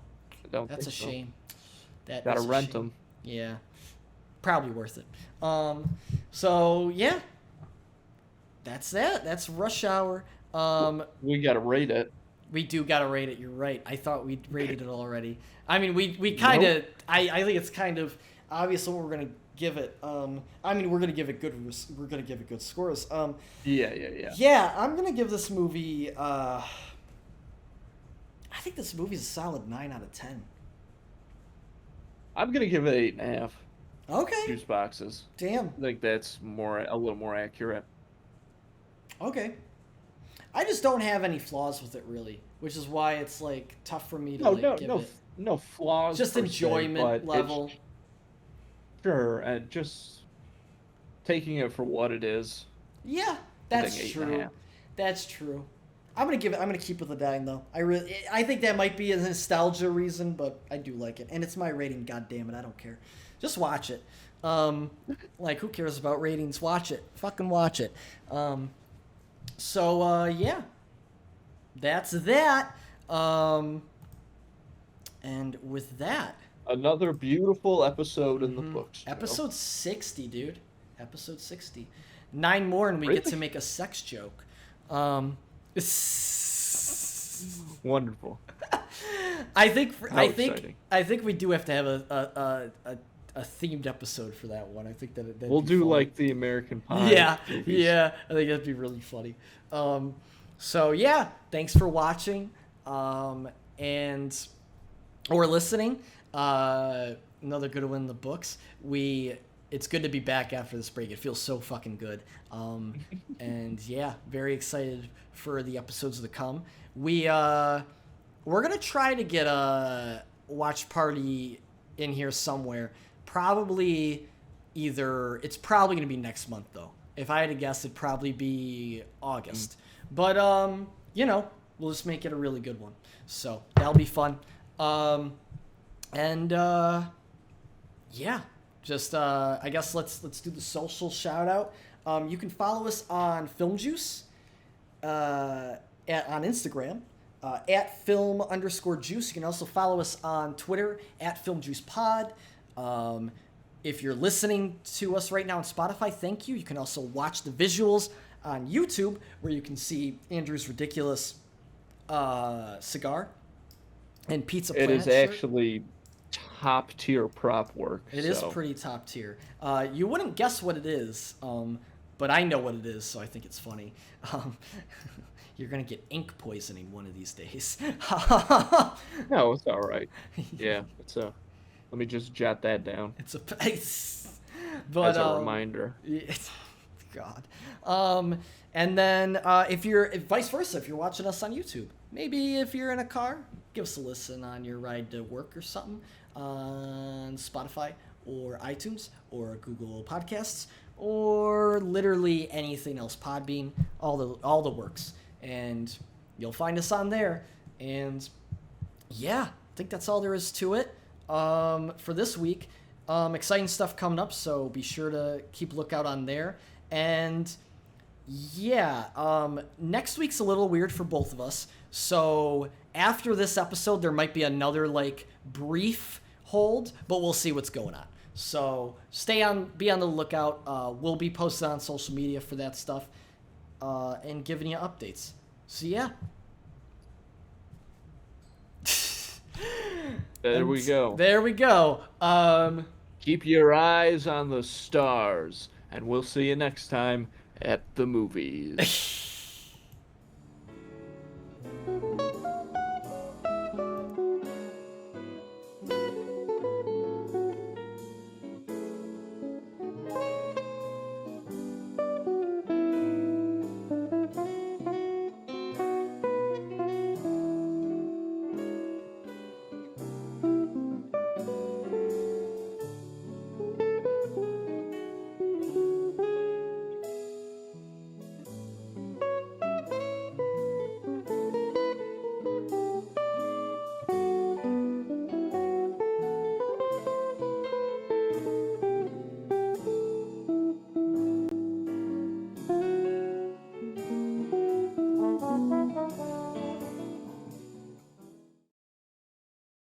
Wow. That's a so. shame. Gotta rent them. Yeah. Probably worth it. So yeah. That's that. That's Rush Hour. We gotta rate it. We do gotta rate it. You're right. I thought we'd rated it already. I mean, we kind of. Nope. I think it's kind of obvious what we're gonna give it. I mean, we're gonna give it good. We're gonna give it good scores. Yeah. Yeah, I'm gonna give this movie. I think this movie's a solid 9 out of 10. I'm gonna give it 8.5. Okay. Juice boxes. Damn. I think that's a little more accurate. Okay. I just don't have any flaws with it really, which is why it's like tough for me to give it. No flaws. Just enjoyment level. Sure, and just taking it for what it is. Yeah, that's true. That's true. I'm gonna keep with the 9 though. I think that might be a nostalgia reason, but I do like it, and it's my rating. God damn it, I don't care. Just watch it. Like who cares about ratings? Watch it. Fucking watch it. So yeah, that's that. And with that, another beautiful episode in the books. Episode 60, dude. Episode 60. 9 more, and we get to make a sex joke. Wonderful. I think we do have to have a themed episode for that one. I think that we'll do fun. Like the American Pie. Yeah, movies. Yeah. I think that'd be really funny. So yeah, thanks for watching, and or listening. Another good one in the books. It's good to be back after this break. It feels so fucking good. And yeah, very excited for the episodes to come. We're gonna try to get a watch party in here somewhere. Probably it's probably gonna be next month though. If I had to guess, it'd probably be August. But we'll just make it a really good one. So that'll be fun. Yeah. Just I guess let's do the social shout out. You can follow us on Film Juice on Instagram at film_juice. You can also follow us on Twitter at filmjuicepod. If you're listening to us right now on Spotify, thank you. You can also watch the visuals on YouTube where you can see Andrew's ridiculous cigar and Pizza Planet It is actually top tier prop work. It is pretty top tier. You wouldn't guess what it is, but I know what it is, so I think it's funny. You're gonna get ink poisoning one of these days. No, it's all right. Yeah, let me just jot that down. It's as a reminder. God. And then if vice versa, if you're watching us on YouTube, maybe if you're in a car, give us a listen on your ride to work or something on Spotify or iTunes or Google Podcasts or literally anything else, Podbean, all the works, and you'll find us on there. And yeah, I think that's all there is to it for this week. Exciting stuff coming up, so be sure to keep a lookout on there. And yeah, next week's a little weird for both of us. So after this episode, there might be another brief hold, but we'll see what's going on. So be on the lookout. We'll be posted on social media for that stuff and giving you updates. So yeah. There we go. There we go. Keep your eyes on the stars, and we'll see you next time at the movies.